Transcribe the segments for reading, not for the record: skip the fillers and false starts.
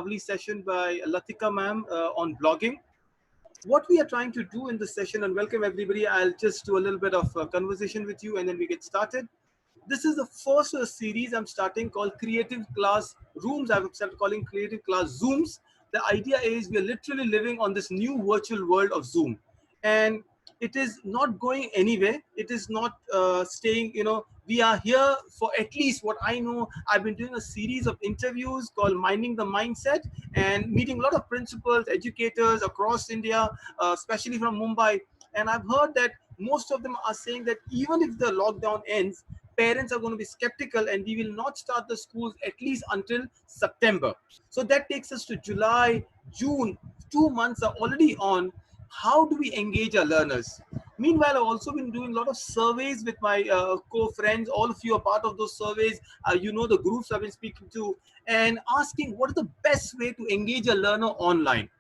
lovely session by Latika ma'am on blogging. What we are trying to do in this session, and welcome everybody, I'll just do a little bit of conversation with you and then we get started. This is the first series I'm starting called Creative Class Rooms. I've started calling Creative Class Zooms. The idea is we are literally living on this new virtual world of Zoom. And it is not going anywhere. It is not staying, we are here for at least what I know. I've been doing a series of interviews called Minding the Mindset and meeting a lot of principals, educators across India, especially from Mumbai. And I've heard that most of them are saying that even if the lockdown ends, parents are going to be skeptical and we will not start the schools at least until September. So that takes us to July, June. 2 months are already on. How do we engage our learners? Meanwhile, I've also been doing a lot of surveys with my co-friends. All of you are part of those surveys. You know the groups I've been speaking to and asking what is the best way to engage a learner online.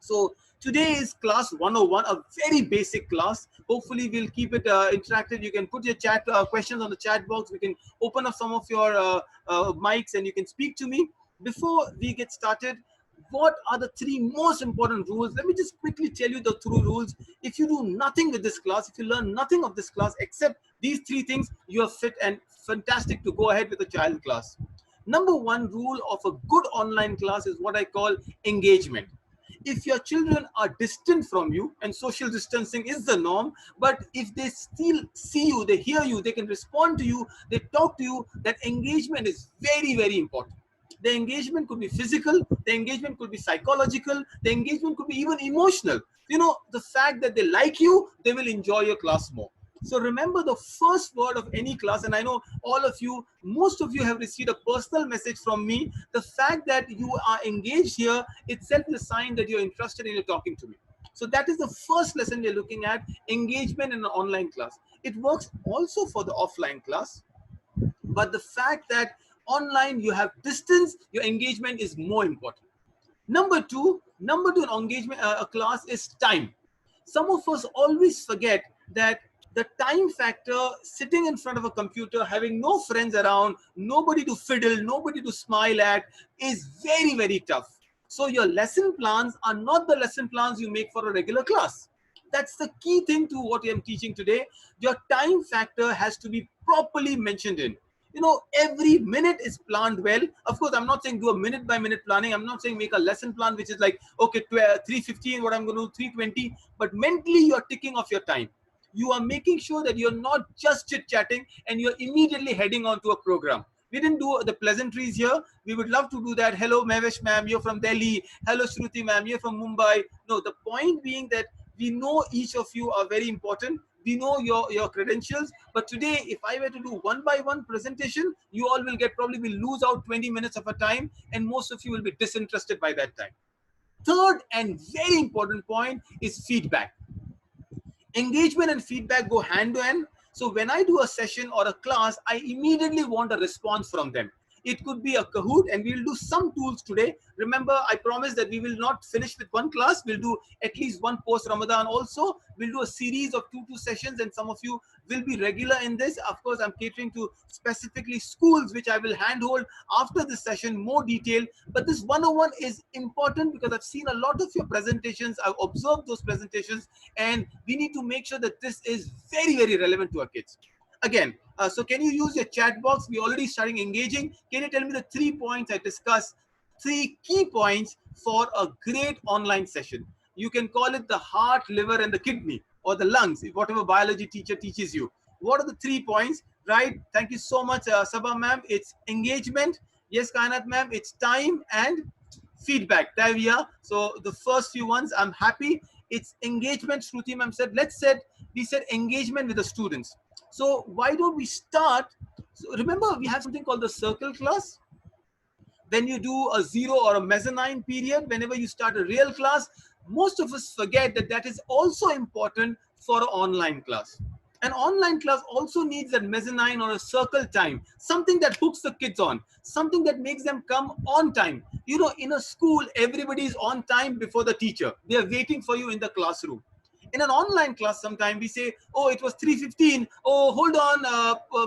So today is class 101, a very basic class. Hopefully we'll keep it interactive. You can put your chat questions on the chat box. We can open up some of your mics and you can speak to me. Before we get started, what are the three most important rules? Let me just quickly tell you the three rules. If you do nothing with this class, if you learn nothing of this class except these three things, you are fit and fantastic to go ahead with the child class. Number one rule of a good online class is what I call engagement. If your children are distant from you, and social distancing is the norm, but if they still see you, they hear you, they can respond to you, they talk to you, that engagement is very, very important. The engagement could be physical, the engagement could be psychological, the engagement could be even emotional. The fact that they like you, they will enjoy your class more. So remember the first word of any class, and I know all of you, most of you have received a personal message from me. The fact that you are engaged here itself is a sign that you're interested in talking to me. So that is the first lesson we're looking at, engagement in an online class. It works also for the offline class, but the fact that online you have distance, your engagement is more important. Number two in engagement a class is time. Some of us always forget that the time factor, sitting in front of a computer, having no friends around, nobody to fiddle, nobody to smile at, is very, very tough. So your lesson plans are not the lesson plans you make for a regular class. That's the key thing to what I'm teaching today. Your time factor has to be properly mentioned in. Every minute is planned well. Of course, I'm not saying do a minute by minute planning. I'm not saying make a lesson plan which is like, okay, 3:15 what I'm going to do, 3:20, but mentally you're ticking off your time. You are making sure that you're not just chit chatting and you're immediately heading on to a program. We didn't do the pleasantries here. We would love to do that. Hello Mevesh ma'am, you're from Delhi. Hello Shruti ma'am, you're from Mumbai. No, the point being that we know each of you are very important. We know your credentials, but today if I were to do one by one presentation, you all will get, probably will lose out 20 minutes of a time and most of you will be disinterested by that time. Third and very important point is feedback. Engagement and feedback go hand to hand. So when I do a session or a class, I immediately want a response from them. It could be a Kahoot, and we'll do some tools today. Remember, I promise that we will not finish with one class. We'll do at least one post Ramadan also. We'll do a series of two sessions, and some of you will be regular in this. Of course, I'm catering to specifically schools, which I will handhold after this session, more detail. But this 101 is important because I've seen a lot of your presentations. I've observed those presentations, and we need to make sure that this is very, very relevant to our kids. Again, so can you use your chat box? We're already starting engaging. Can you tell me the 3 points I discussed? Three key points for a great online session. You can call it the heart, liver, and the kidney, or the lungs, whatever biology teacher teaches you. What are the 3 points? Right? Thank you so much, Sabah ma'am. It's engagement. Yes, Kainat ma'am. It's time and feedback. There we are. So the first few ones, I'm happy. It's engagement. Shruti ma'am said, we said engagement with the students. So why don't we start? So remember, we have something called the circle class. When you do a zero or a mezzanine period, whenever you start a real class, most of us forget that that is also important for an online class. An online class also needs a mezzanine or a circle time, something that hooks the kids on, something that makes them come on time. In a school, everybody is on time before the teacher. They are waiting for you in the classroom. In an online class, sometime we say, oh, it was 3:15. Oh, hold on,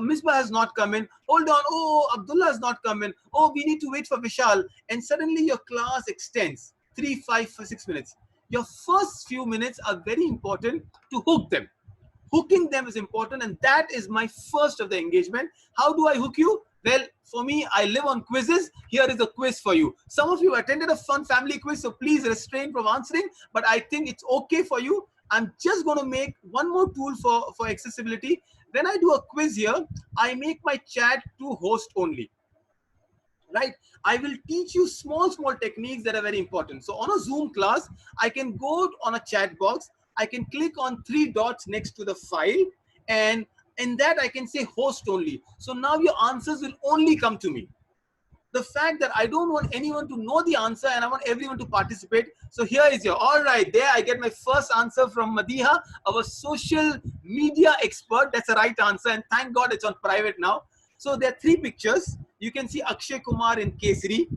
Misbah has not come in. Hold on, oh, Abdullah has not come in. Oh, we need to wait for Vishal. And suddenly your class extends 3, 5, 6 minutes. Your first few minutes are very important to hook them. Hooking them is important, and that is my first of the engagement. How do I hook you? Well, for me, I live on quizzes. Here is a quiz for you. Some of you attended a fun family quiz, so please refrain from answering, but I think it's okay for you. I'm just going to make one more tool for accessibility. When I do a quiz here, I make my chat to host only. Right? I will teach you small techniques that are very important. So on a Zoom class, I can go on a chat box. I can click on 3 dots next to the file, and in that I can say host only. So now your answers will only come to me. The fact that I don't want anyone to know the answer and I want everyone to participate. So here is your, all right, there I get my first answer from Madiha, our social media expert. That's the right answer, and thank God it's on private now. So there are 3 pictures. You can see Akshay Kumar in Kesari.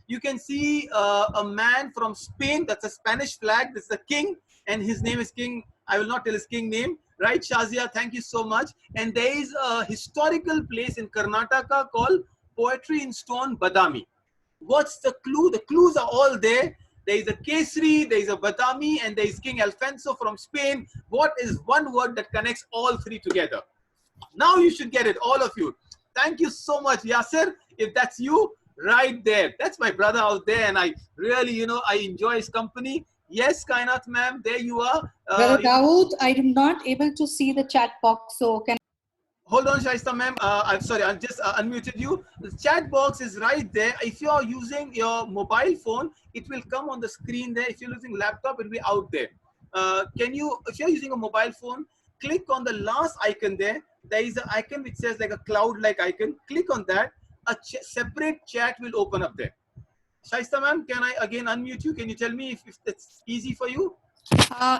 You can see a man from Spain. That's a Spanish flag. This is the king, and his name is King. I will not tell his king name. Right, Shazia? Thank you so much. And there is a historical place in Karnataka called Poetry in Stone, Badami. What's the clue? The clues are all there. There is a Kesari, there is a Badami, and there is King Alfonso from Spain. What is one word that connects all 3 together? Now you should get it, all of you. Thank you so much, Yasser. If that's you, right there. That's my brother out there, and I really, I enjoy his company. Yes, Kainat ma'am, there you are. Brother Dawood, I am not able to see the chat box, so can... Hold on, Shaista ma'am. I'm sorry, I just unmuted you. The chat box is right there. If you're using your mobile phone, it will come on the screen there. If you're using laptop, it will be out there. If you're using a mobile phone, click on the last icon there. There is an icon which says like a cloud-like icon. Click on that. A separate chat will open up there. Shaista ma'am, can I again unmute you? Can you tell me if that's easy for you?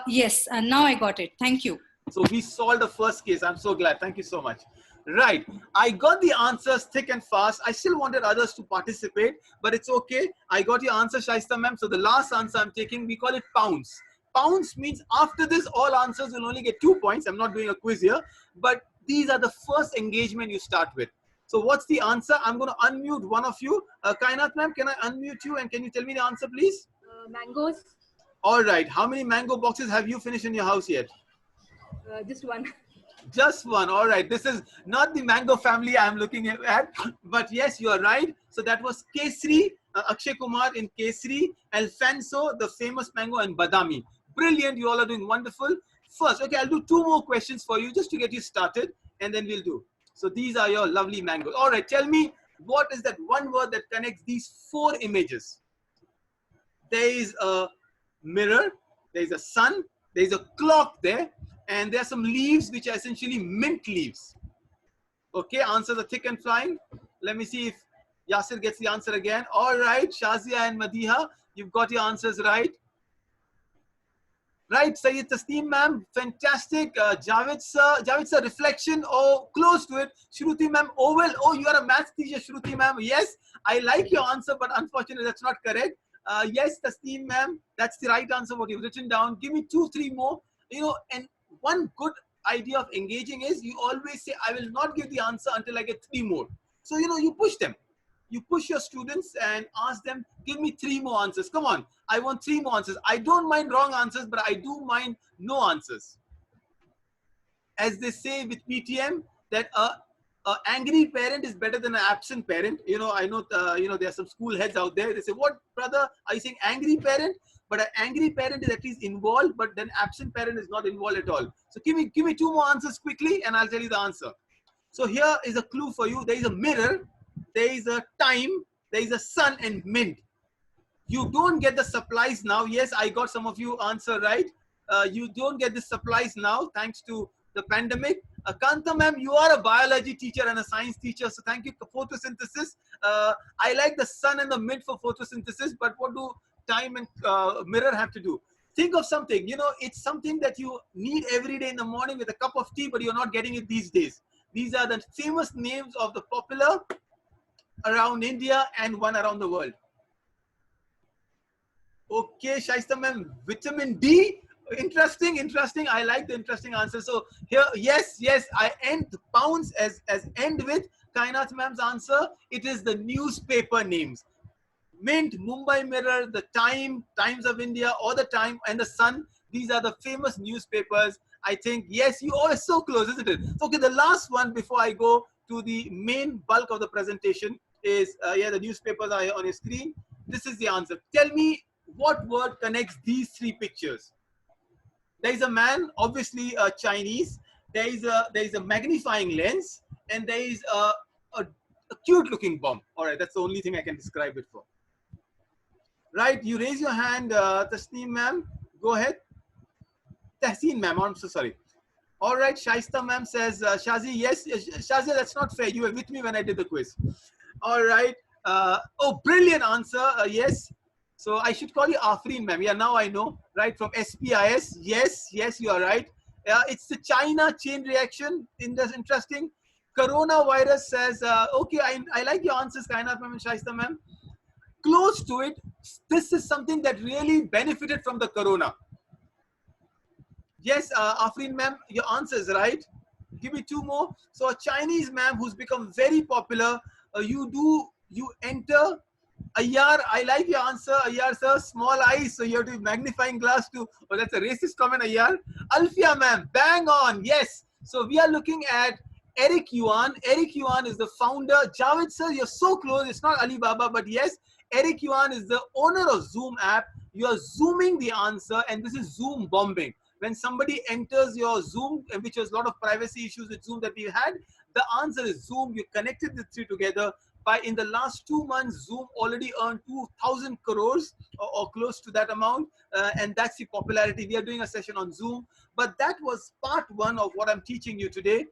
Yes, now I got it. Thank you. So we solved the first case. I'm so glad. Thank you so much. Right. I got the answers thick and fast. I still wanted others to participate, but it's okay. I got your answer, Shaista ma'am. So the last answer I'm taking, we call it pounds. Pounds means after this, all answers will only get 2 points. I'm not doing a quiz here, but these are the first engagement you start with. So what's the answer? I'm going to unmute one of you. Kainat ma'am, can I unmute you and can you tell me the answer, please? Mangoes. All right. How many mango boxes have you finished in your house yet? Just one. Just one. All right. This is not the mango family I'm looking at, but yes, you are right. So that was Kesari, Akshay Kumar in Kesari, Alfonso, the famous mango, and Badami. Brilliant. You all are doing wonderful. First, okay, I'll do 2 more questions for you just to get you started, and then we'll do. So these are your lovely mangoes. All right. Tell me, what is that one word that connects these 4 images? There is a mirror, there is a sun, there is a clock there, and there are some leaves which are essentially mint leaves. Okay, answers are thick and flying. Let me see if Yasser gets the answer again. All right, Shazia and Madiha, you've got your answers right. Right, Sayyid Tasneem ma'am, fantastic. Javed sir, reflection, oh, close to it. Shruti ma'am, oval. Oh, you are a maths teacher, Shruti ma'am. Yes, I like your answer, but unfortunately that's not correct. Yes, Tasneem ma'am, that's the right answer, what you've written down. Give me 2, 3 more. And one good idea of engaging is you always say, I will not give the answer until I get 3 more. So, you push them. You push your students and ask them, give me 3 more answers. Come on, I want 3 more answers. I don't mind wrong answers, but I do mind no answers. As they say with PTM, that an angry parent is better than an absent parent. I know, there are some school heads out there. They say, what, brother, are you saying angry parent? But an angry parent is at least involved, but then absent parent is not involved at all. So give me 2 more answers quickly, and I'll tell you the answer. So here is a clue for you. There is a mirror, there is a time, there is a sun, and mint. You don't get the supplies now. Yes, I got some of you answer right. You don't get the supplies now thanks to the pandemic. Kanta ma'am, you are a biology teacher and a science teacher, so thank you for photosynthesis. I like the sun and the mint for photosynthesis, but what do time and mirror have to do? Think of something, it's something that you need every day in the morning with a cup of tea, but you're not getting it these days. These are the famous names of the popular around India and one around the world. Okay, Shaista ma'am, vitamin D. Interesting, interesting. I like the interesting answer. So here, yes, yes, I end pounds as end with Kainat ma'am's answer. It is the newspaper names. Mint, Mumbai Mirror, The Time, Times of India, or The Time and The Sun. These are the famous newspapers. I think, yes, you are so close, isn't it? Okay, the last one before I go to the main bulk of the presentation is, yeah, the newspapers are here on your screen. This is the answer. Tell me what word connects these three pictures. There is a man, obviously Chinese. There is a magnifying lens, and there is a cute-looking bomb. All right, that's the only thing I can describe it for. Right, you raise your hand, Tasneem ma'am. Go ahead. Tahseen ma'am, I'm so sorry. All right, Shaista ma'am says, Shazi, yes, Shazi, that's not fair. You were with me when I did the quiz. All right. Oh, brilliant answer. Yes. So I should call you Afreen ma'am. Yeah, now I know. Right, from SPIS. Yes, yes, you are right. It's the China chain reaction. Interesting. Coronavirus says, okay, I like your answers, Kainat ma'am and Shaista ma'am. Close to it, this is something that really benefited from the corona. Yes, Afreen ma'am, your answer is right. Give me two more. So a Chinese ma'am who's become very popular. You enter. Ayar, I like your answer. Ayar sir, small eyes, so you have to be magnifying glass too. Oh, that's a racist comment, Ayar. Alfia ma'am, bang on. Yes. So we are looking at Eric Yuan. Eric Yuan is the founder. Javed sir, you're so close. It's not Alibaba, but yes, Eric Yuan is the owner of Zoom app. You are zooming the answer, and this is Zoom bombing. When somebody enters your Zoom, which was a lot of privacy issues with Zoom that we had, the answer is Zoom. You connected the three together. In the last 2 months, Zoom already earned 2,000 crores or close to that amount. And that's the popularity. We are doing a session on Zoom. But that was part one of what I'm teaching you today.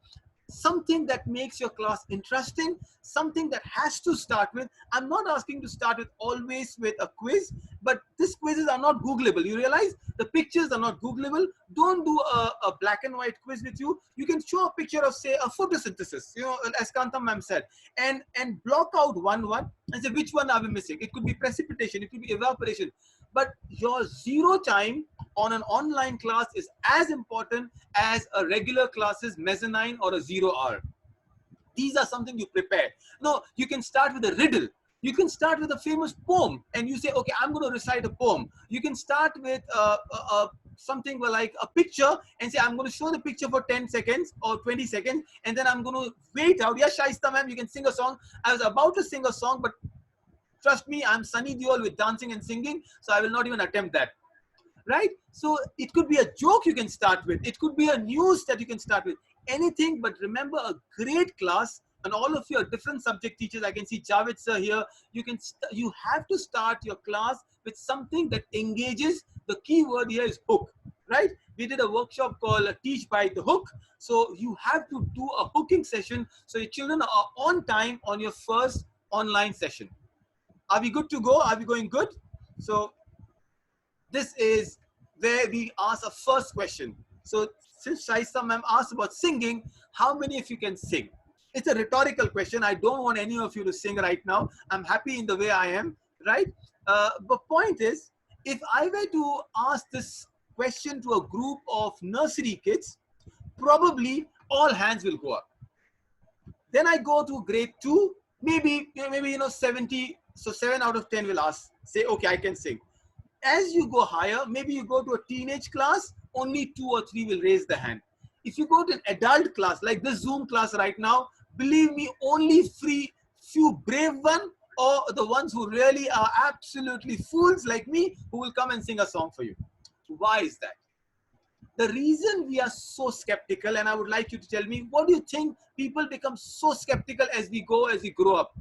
Something that makes your class interesting, something that has to start with. I'm not asking to start with always with a quiz, but these quizzes are not Googleable. You realize the pictures are not Googleable. Don't do a black and white quiz with you. You can show a picture of, say, a photosynthesis, you know, as Kantam ma'am said, and block out one and say which one are we missing. It could be precipitation, it could be evaporation, but your zero time on an online class is as important as a regular class's mezzanine or a 0 hour. These are something you prepare. No, you can start with a riddle. You can start with a famous poem and you say, okay, I'm going to recite a poem. You can start with something like a picture and say, I'm going to show the picture for 10 seconds or 20 seconds. And then I'm going to wait out. Yeah, Shaista ma'am, you can sing a song. I was about to sing a song, but trust me, I'm Sunny Deol with dancing and singing. So I will not even attempt that. Right? So it could be a joke you can start with. It could be a news that you can start with. Anything, but remember, a great class, and all of you are different subject teachers. I can see Javed sir here. You have to start your class with something that engages. The key word here is hook, right? We did a workshop called Teach by the Hook. So you have to do a hooking session so your children are on time on your first online session. Are we good to go? Are we going good? So this is where we ask a first question. So since Shaista ma'am asked about singing, how many of you can sing? It's a rhetorical question. I don't want any of you to sing right now. I'm happy in the way I am, right? The point is, if I were to ask this question to a group of nursery kids, probably all hands will go up. Then I go to grade 2, maybe 70, so 7 out of 10 will say, okay, I can sing. As you go higher, maybe you go to a teenage class, only 2 or 3 will raise the hand. If you go to an adult class, like this Zoom class right now, believe me, only few brave ones or the ones who really are absolutely fools like me who will come and sing a song for you. Why is that? The reason we are so skeptical, and I would like you to tell me, what do you think people become so skeptical as we grow up?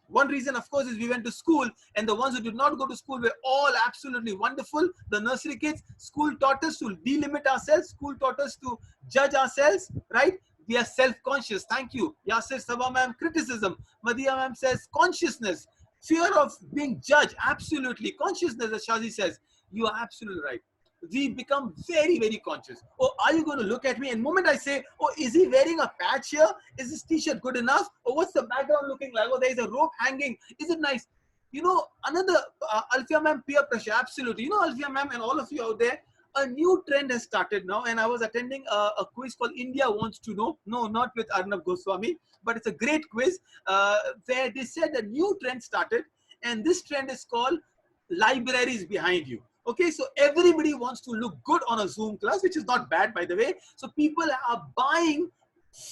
One reason, of course, is we went to school, and the ones who did not go to school were all absolutely wonderful. The nursery kids, school taught us to delimit ourselves. School taught us to judge ourselves, right? We are self-conscious. Thank you. Yasir Sabah ma'am, criticism. Madhya ma'am says consciousness. Fear of being judged. Absolutely. Consciousness, as Shazi says. You are absolutely right. We become very, very conscious. Oh, are you going to look at me? And the moment I say, oh, is he wearing a patch here? Is this t-shirt good enough? Or what's the background looking like? Oh, there's a rope hanging. Is it nice? You know, another Alfia ma'am, peer pressure. Absolutely. You know, Alfia ma'am and all of you out there, A new trend has started now, and I was attending a quiz called India Wants to Know. No, not with Arnab Goswami, but it's a great quiz where they said a new trend started, and this trend is called libraries behind you. Okay, so everybody wants to look good on a Zoom class, which is not bad, by the way. So people are buying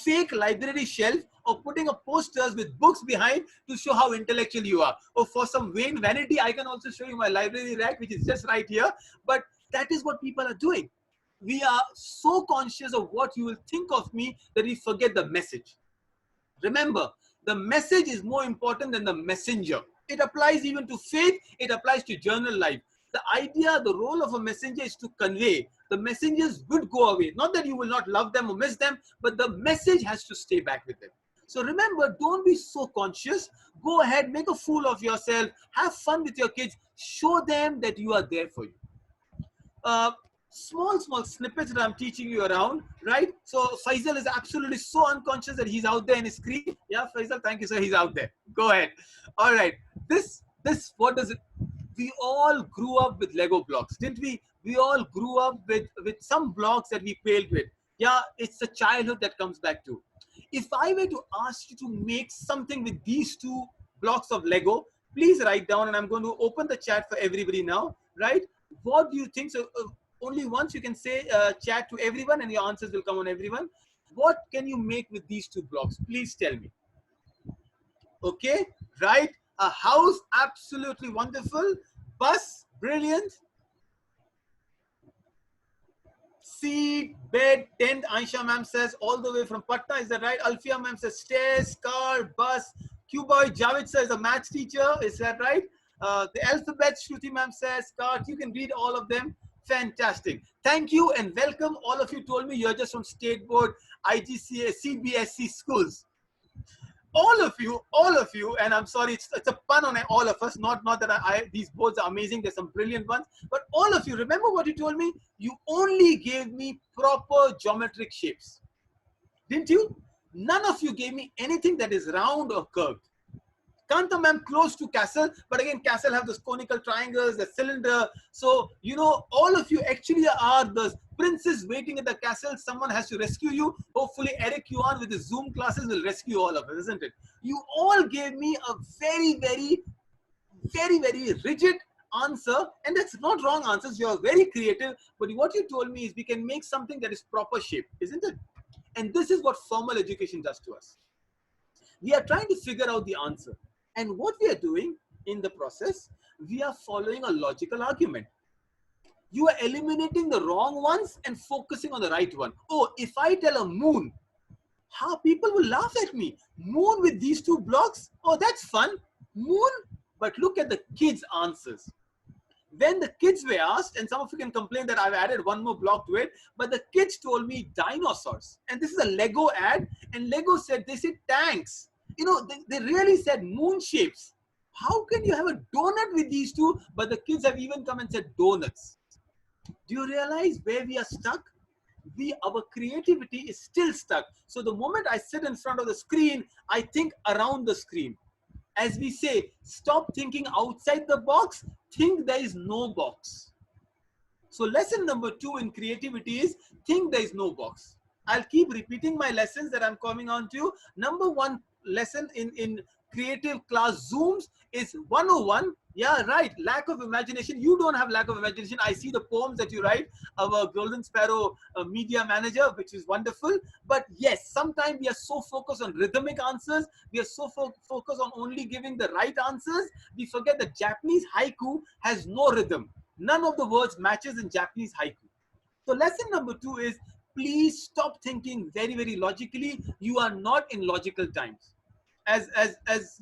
fake library shelf or putting up posters with books behind to show how intellectual you are. Or for some vain vanity, I can also show you my library rack, which is just right here. But that is what people are doing. We are so conscious of what you will think of me that we forget the message. Remember, the message is more important than the messenger. It applies even to faith. It applies to journal life. The idea, the role of a messenger is to convey. The messengers would go away. Not that you will not love them or miss them, but the message has to stay back with them. So remember, don't be so conscious. Go ahead, make a fool of yourself. Have fun with your kids. Show them that you are there for you. Small snippets that I'm teaching you around, right? So Faisal is absolutely so unconscious that he's out there in his screen. Yeah, Faisal, thank you, sir. He's out there. Go ahead. All right. This, what does it? We all grew up with Lego blocks, didn't we? We all grew up with some blocks that we played with. Yeah, it's the childhood that comes back to. If I were to ask you to make something with these two blocks of Lego, please write down, and I'm going to open the chat for everybody now, right? What do you think? So only once you can say chat to everyone and your answers will come on everyone. What can you make with these two blocks? Please tell me. Okay, right? A house, absolutely wonderful. Bus, brilliant. Seat, bed, tent, Aisha ma'am says, all the way from Patna, is that right? Alfia ma'am says, stairs, car, bus. Q-boy, Javed says, a maths teacher, is that right? The alphabet, Shruti ma'am says, cart, you can read all of them. Fantastic. Thank you and welcome. All of you told me you're just from State Board, IGCA, CBSC schools. All of you, and I'm sorry, it's a pun on all of us, not that these boards are amazing, there's some brilliant ones, but all of you, remember what you told me? You only gave me proper geometric shapes, didn't you? None of you gave me anything that is round or curved. Kanta ma'am close to castle, but again, castle have those conical triangles, the cylinder. So, you know, all of you actually are the princes waiting at the castle. Someone has to rescue you. Hopefully, Eric Yuan with his Zoom classes will rescue all of us, isn't it? You all gave me a very rigid answer, and that's not wrong answers. You are very creative, but what you told me is we can make something that is proper shape, isn't it? And this is what formal education does to us. We are trying to figure out the answer. And what we are doing in the process, we are following a logical argument. You are eliminating the wrong ones and focusing on the right one. Oh, if I tell a moon, how people will laugh at me. Moon with these two blocks? Oh, that's fun. Moon? But look at the kids' answers. When the kids were asked, and some of you can complain that I've added one more block to it, but the kids told me dinosaurs. And this is a Lego ad, and Lego said, they said tanks. You know, they really said moon shapes. How can you have a donut with these two? But the kids have even come and said donuts. Do you realize where we are stuck? Our creativity is still stuck. So the moment I sit in front of the screen, I think around the screen. As we say, stop thinking outside the box, think there is no box. So lesson number 2 in creativity is think there is no box. I'll keep repeating my lessons that I'm coming on to. Number 1 lesson in creative class Zooms is 101. Yeah, right. Lack of imagination. You don't have lack of imagination. I see the poems that you write. Our Golden Sparrow media manager, which is wonderful. But yes, sometimes we are so focused on rhythmic answers. We are so focused on only giving the right answers. We forget that Japanese haiku has no rhythm. None of the words matches in Japanese haiku. So lesson number 2 is please stop thinking very logically. You are not in logical times. As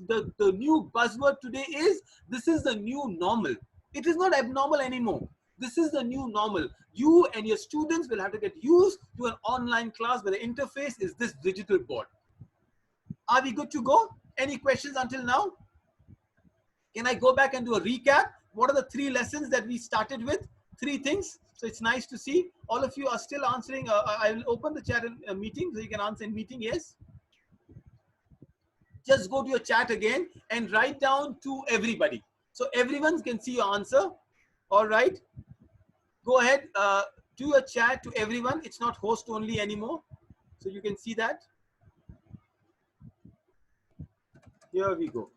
the new buzzword today is, this is the new normal. It is not abnormal anymore. This is the new normal. You and your students will have to get used to an online class where the interface is this digital board. Are we good to go? Any questions until now? Can I go back and do a recap? What are the 3 lessons that we started with? 3 things. So it's nice to see all of you are still answering. I will open the chat in a meeting so you can answer in meeting. Yes. Just go to your chat again and write down to everybody. So everyone can see your answer. All right. Go ahead, do a chat to everyone. It's not host only anymore. So you can see that. Here we go.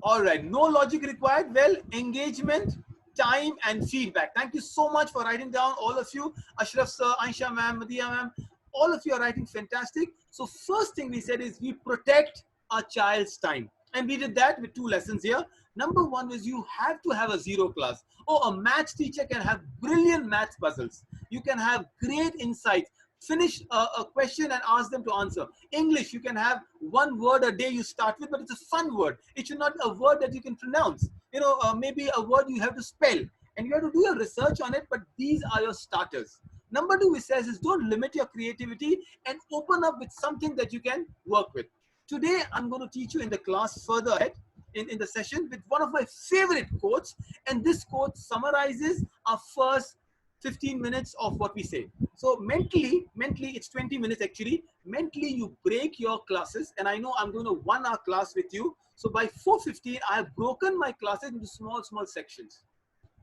All right, no logic required. Well, engagement, time, and feedback. Thank you so much for writing down, all of you. Ashraf sir, Aisha ma'am, Madhya ma'am, all of you are writing fantastic. So first thing we said is we protect our child's time. And we did that with 2 lessons here. Number 1 is you have to have a zero class. Oh, a maths teacher can have brilliant maths puzzles. You can have great insights. Finish a question and ask them to answer. English, you can have 1 word a day you start with, but it's a fun word. It should not be a word that you can pronounce. You know, maybe a word you have to spell. And you have to do your research on it, but these are your starters. Number 2, it says is don't limit your creativity and open up with something that you can work with. Today, I'm going to teach you in the class further ahead in the session with one of my favorite quotes. And this quote summarizes our first 15 minutes of what we say. So mentally, it's 20 minutes actually. Mentally, you break your classes. And I know I'm doing a 1-hour class with you. So by 4:15, I have broken my classes into small sections.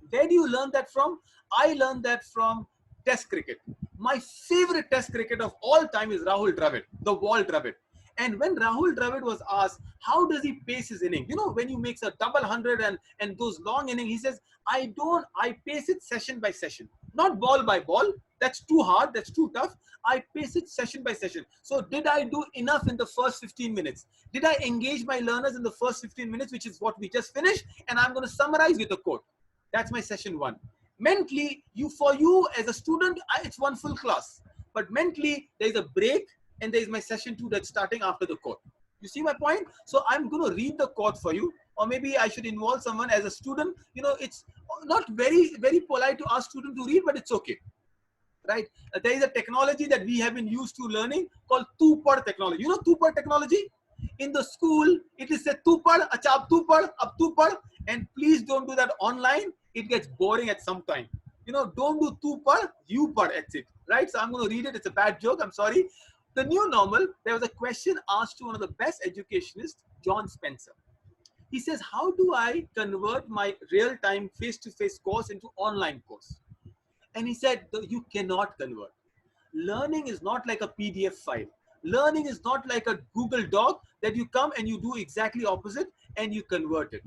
Where do you learn that from? I learned that from Test cricket. My favorite Test cricket of all time is Rahul Dravid, the Wall Dravid. And when Rahul Dravid was asked, how does he pace his inning? You know, when he makes a double hundred and those long innings, he says, I pace it session by session, not ball by ball. That's too hard. That's too tough. I pace it session by session. So did I do enough in the first 15 minutes? Did I engage my learners in the first 15 minutes, which is what we just finished? And I'm going to summarize with a quote. That's my session 1. Mentally, for you as a student, it's 1 full class. But mentally, there's a break and there's my session 2 that's starting after the quote. You see my point? So I'm going to read the quote for you, or maybe I should involve someone as a student. You know, it's not very polite to ask students to read, but it's okay. Right? There is a technology that we have been used to learning called two-pad technology. You know two-pad technology? In the school, it is a two-pad, acha ab two-pad, and please don't do that online. It gets boring at some time. You know, don't do two-pad, you-pad, that's it. Right? So I'm going to read it. It's a bad joke. I'm sorry. The new normal, there was a question asked to one of the best educationists, John Spencer. He says, how do I convert my real-time face-to-face course into online course? And he said, you cannot convert. Learning is not like a PDF file. Learning is not like a Google Doc that you come and you do exactly opposite and you convert it.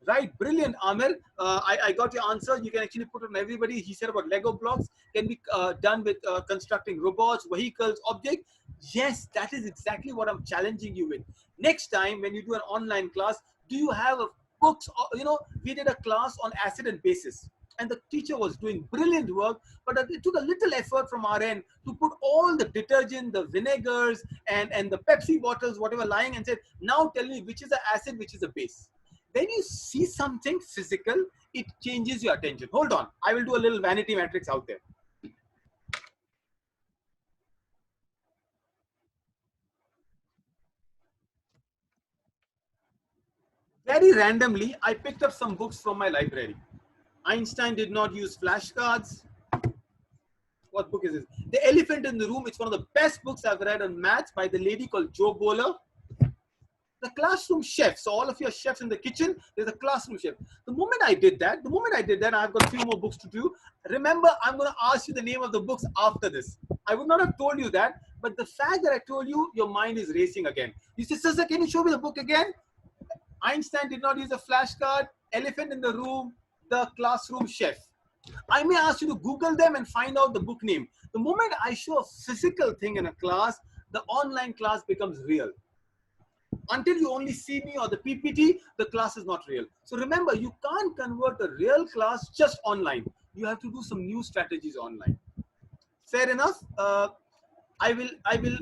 Right? Brilliant, Amir. I got your answer. You can actually put on everybody. He said about Lego blocks can be done with constructing robots, vehicles, objects. Yes, that is exactly what I'm challenging you with. Next time when you do an online class, do you have books? You know, we did a class on acid and bases. And the teacher was doing brilliant work, but it took a little effort from our end to put all the detergent, the vinegars, and the Pepsi bottles, whatever, lying, and said, now tell me which is the acid, which is the base. When you see something physical, it changes your attention. Hold on, I will do a little vanity matrix out there. Very randomly, I picked up some books from my library. Einstein did not use flashcards. What book is this? The Elephant in the Room. It's one of the best books I've read on maths by the lady called Jo Boaler. The Classroom Chef. So all of you are chefs in the kitchen. There's a Classroom Chef. The moment I did that, I've got a few more books to do. Remember, I'm going to ask you the name of the books after this. I would not have told you that, but the fact that I told you, your mind is racing again. You say, sister, can you show me the book again? Einstein did not use a flashcard. Elephant in the Room. The Classroom Chef. I may ask you to Google them and find out the book name. The moment I show a physical thing in a class, the online class becomes real. Until you only see me or the PPT, the class is not real. So remember, you can't convert a real class just online. You have to do some new strategies online. Fair enough. I will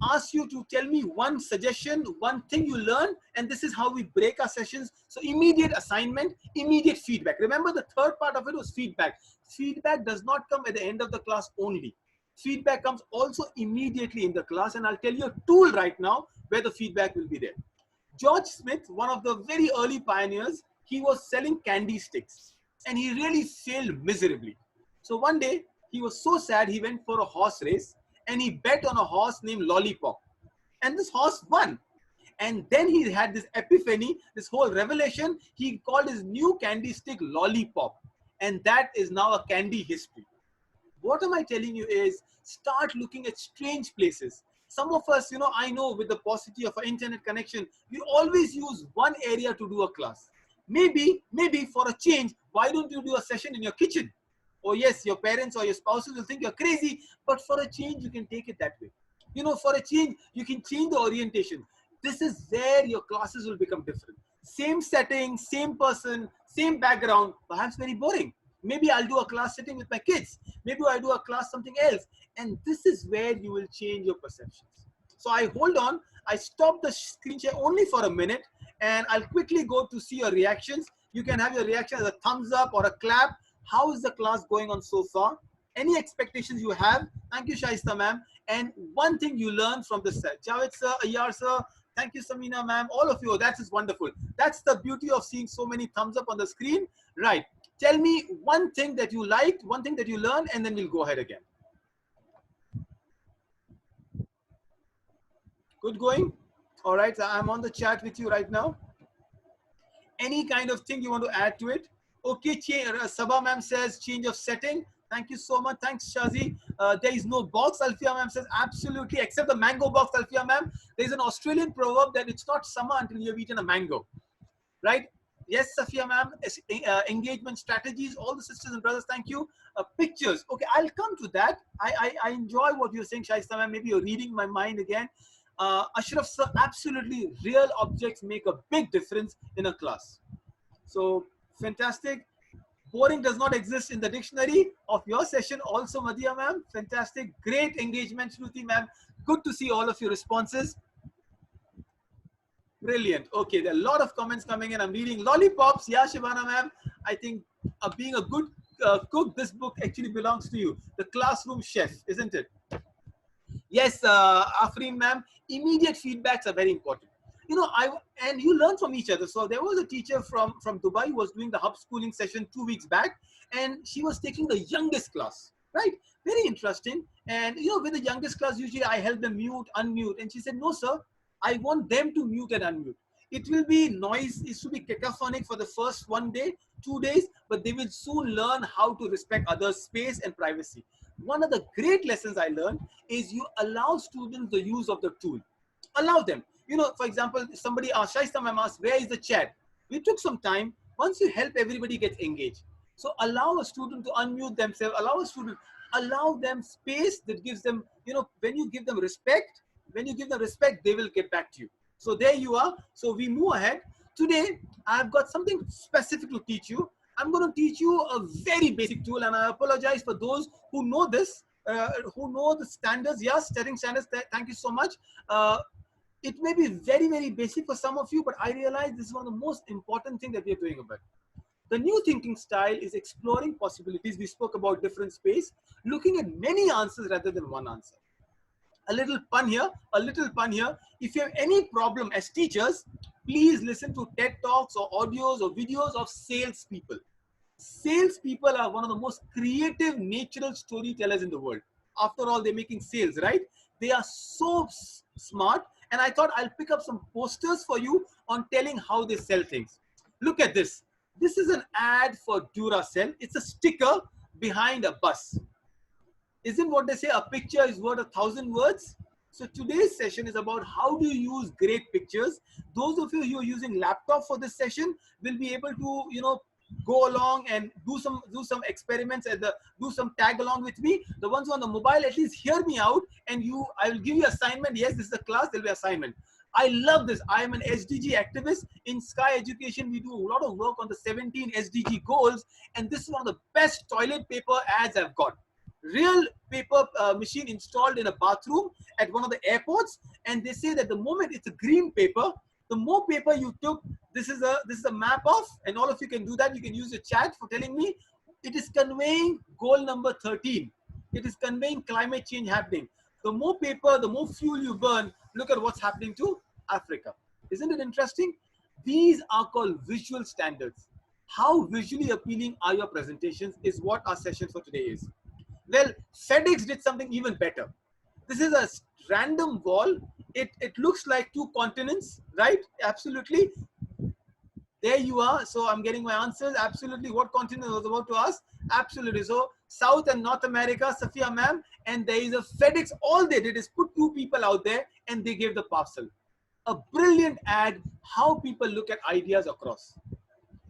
ask you to tell me one suggestion, one thing you learn, and this is how we break our sessions. So immediate assignment, immediate feedback. Remember, the third part of it was feedback. Feedback does not come at the end of the class only. Feedback comes also immediately in the class, and I'll tell you a tool right now where the feedback will be there. George Smith, one of the very early pioneers, he was selling candy sticks, and he really failed miserably. So one day, he was so sad, he went for a horse race, and he bet on a horse named Lollipop. And this horse won. And then he had this epiphany, this whole revelation. He called his new candy stick Lollipop. and that is now a candy history. What am I telling you is start looking at strange places. Some of us, I know with the paucity of an internet connection, we always use one area to do a class. Maybe for a change, why don't you do a session in your kitchen? Oh yes, your parents or your spouses will think you're crazy, but for a change, you can take it that way. For a change, you can change the orientation. This is where your classes will become different. Same setting, same person, same background, perhaps very boring. Maybe I'll do a class sitting with my kids. Maybe I'll do a class something else. And this is where you will change your perceptions. So I hold on, I stop the screen share only for a minute, and I'll quickly go to see your reactions. You can have your reaction as a thumbs up or a clap. How is the class going on so far? Any expectations you have? Thank you, Shaista ma'am. And one thing you learned from this set. Javed sir, Ayar sir, thank you, Samina ma'am, all of you. That is wonderful. That's the beauty of seeing so many thumbs up on the screen. Right. Tell me one thing that you liked, one thing that you learned, and then we'll go ahead again. Good going? All right, I'm on the chat with you right now. Any kind of thing you want to add to it? Okay, Sabha ma'am says change of setting. Thank you so much. Thanks, Shazi. There is no box. Alfia ma'am says absolutely, except the mango box, Alfia ma'am. There's an Australian proverb that it's not summer until you've eaten a mango, right? Yes, Safia ma'am. Engagement strategies. All the sisters and brothers, thank you. Pictures. Okay, I'll come to that. I enjoy what you're saying, Shaista ma'am. Maybe you're reading my mind again. Ashraf sir, absolutely, real objects make a big difference in a class. So fantastic. Boring does not exist in the dictionary of your session. Also, Madhya ma'am, fantastic. Great engagement, Shruti ma'am. Good to see all of your responses. Brilliant. Okay, there are a lot of comments coming in. I'm reading lollipops. Yeah, Shivana ma'am. I think being a good cook, this book actually belongs to you. The Classroom Chef, isn't it? Yes, Afreen ma'am. Immediate feedbacks are very important. And you learn from each other. So there was a teacher from Dubai who was doing the hub schooling session 2 weeks back, and she was taking the youngest class, right? Very interesting. And with the youngest class, usually I help them mute, unmute. And she said, no, sir, I want them to mute and unmute. It will be noise, it should be cacophonic for the first 1 day, 2 days, but they will soon learn how to respect others' space and privacy. One of the great lessons I learned is you allow students the use of the tool. Allow them. For example, somebody asked, Shaista ma'am asked, where is the chat? We took some time. Once you help, everybody gets engaged. So allow a student to unmute themselves, allow them space that gives them, when you give them respect, they will get back to you. So there you are. So we move ahead. Today, I've got something specific to teach you. I'm going to teach you a very basic tool, and I apologize for those who know this, who know the standards. Yes, setting standards. Thank you so much. It may be very, very basic for some of you, but I realize this is one of the most important things that we are doing about. The new thinking style is exploring possibilities. We spoke about different space, looking at many answers rather than one answer. A little pun here. If you have any problem as teachers, please listen to TED Talks or audios or videos of salespeople. Salespeople are one of the most creative, natural storytellers in the world. After all, they're making sales, right? They are so smart. And I thought I'll pick up some posters for you on telling how they sell things. Look at this. This is an ad for Duracell. It's a sticker behind a bus. Isn't what they say, a picture is worth 1,000 words? So today's session is about how do you use great pictures. Those of you who are using laptop for this session will be able to, go along and do some experiments and do some tag along with me. The ones who are on the mobile, at least hear me out, and I will give you assignment. Yes, this is a class, there'll be assignment. I love this. I am an SDG activist. In Sky Education, we do a lot of work on the 17 SDG goals, and this is one of the best toilet paper ads I've got. Real paper machine installed in a bathroom at one of the airports, and they say that the moment it's a green paper, the more paper you took, this is a map of, and all of you can do that. You can use the chat for telling me. It is conveying goal number 13. It is conveying climate change happening. The more paper, the more fuel you burn. Look at what's happening to Africa. Isn't it interesting? These are called visual standards. How visually appealing are your presentations is what our session for today is. Well, FedEx did something even better. This is a random wall. It looks like 2 continents, right? Absolutely. There you are. So I'm getting my answers. Absolutely. What continent I was about to ask? Absolutely. So South and North America, Safia ma'am, and there is a FedEx. All they did is put two people out there and they gave the parcel. A brilliant ad, how people look at ideas across.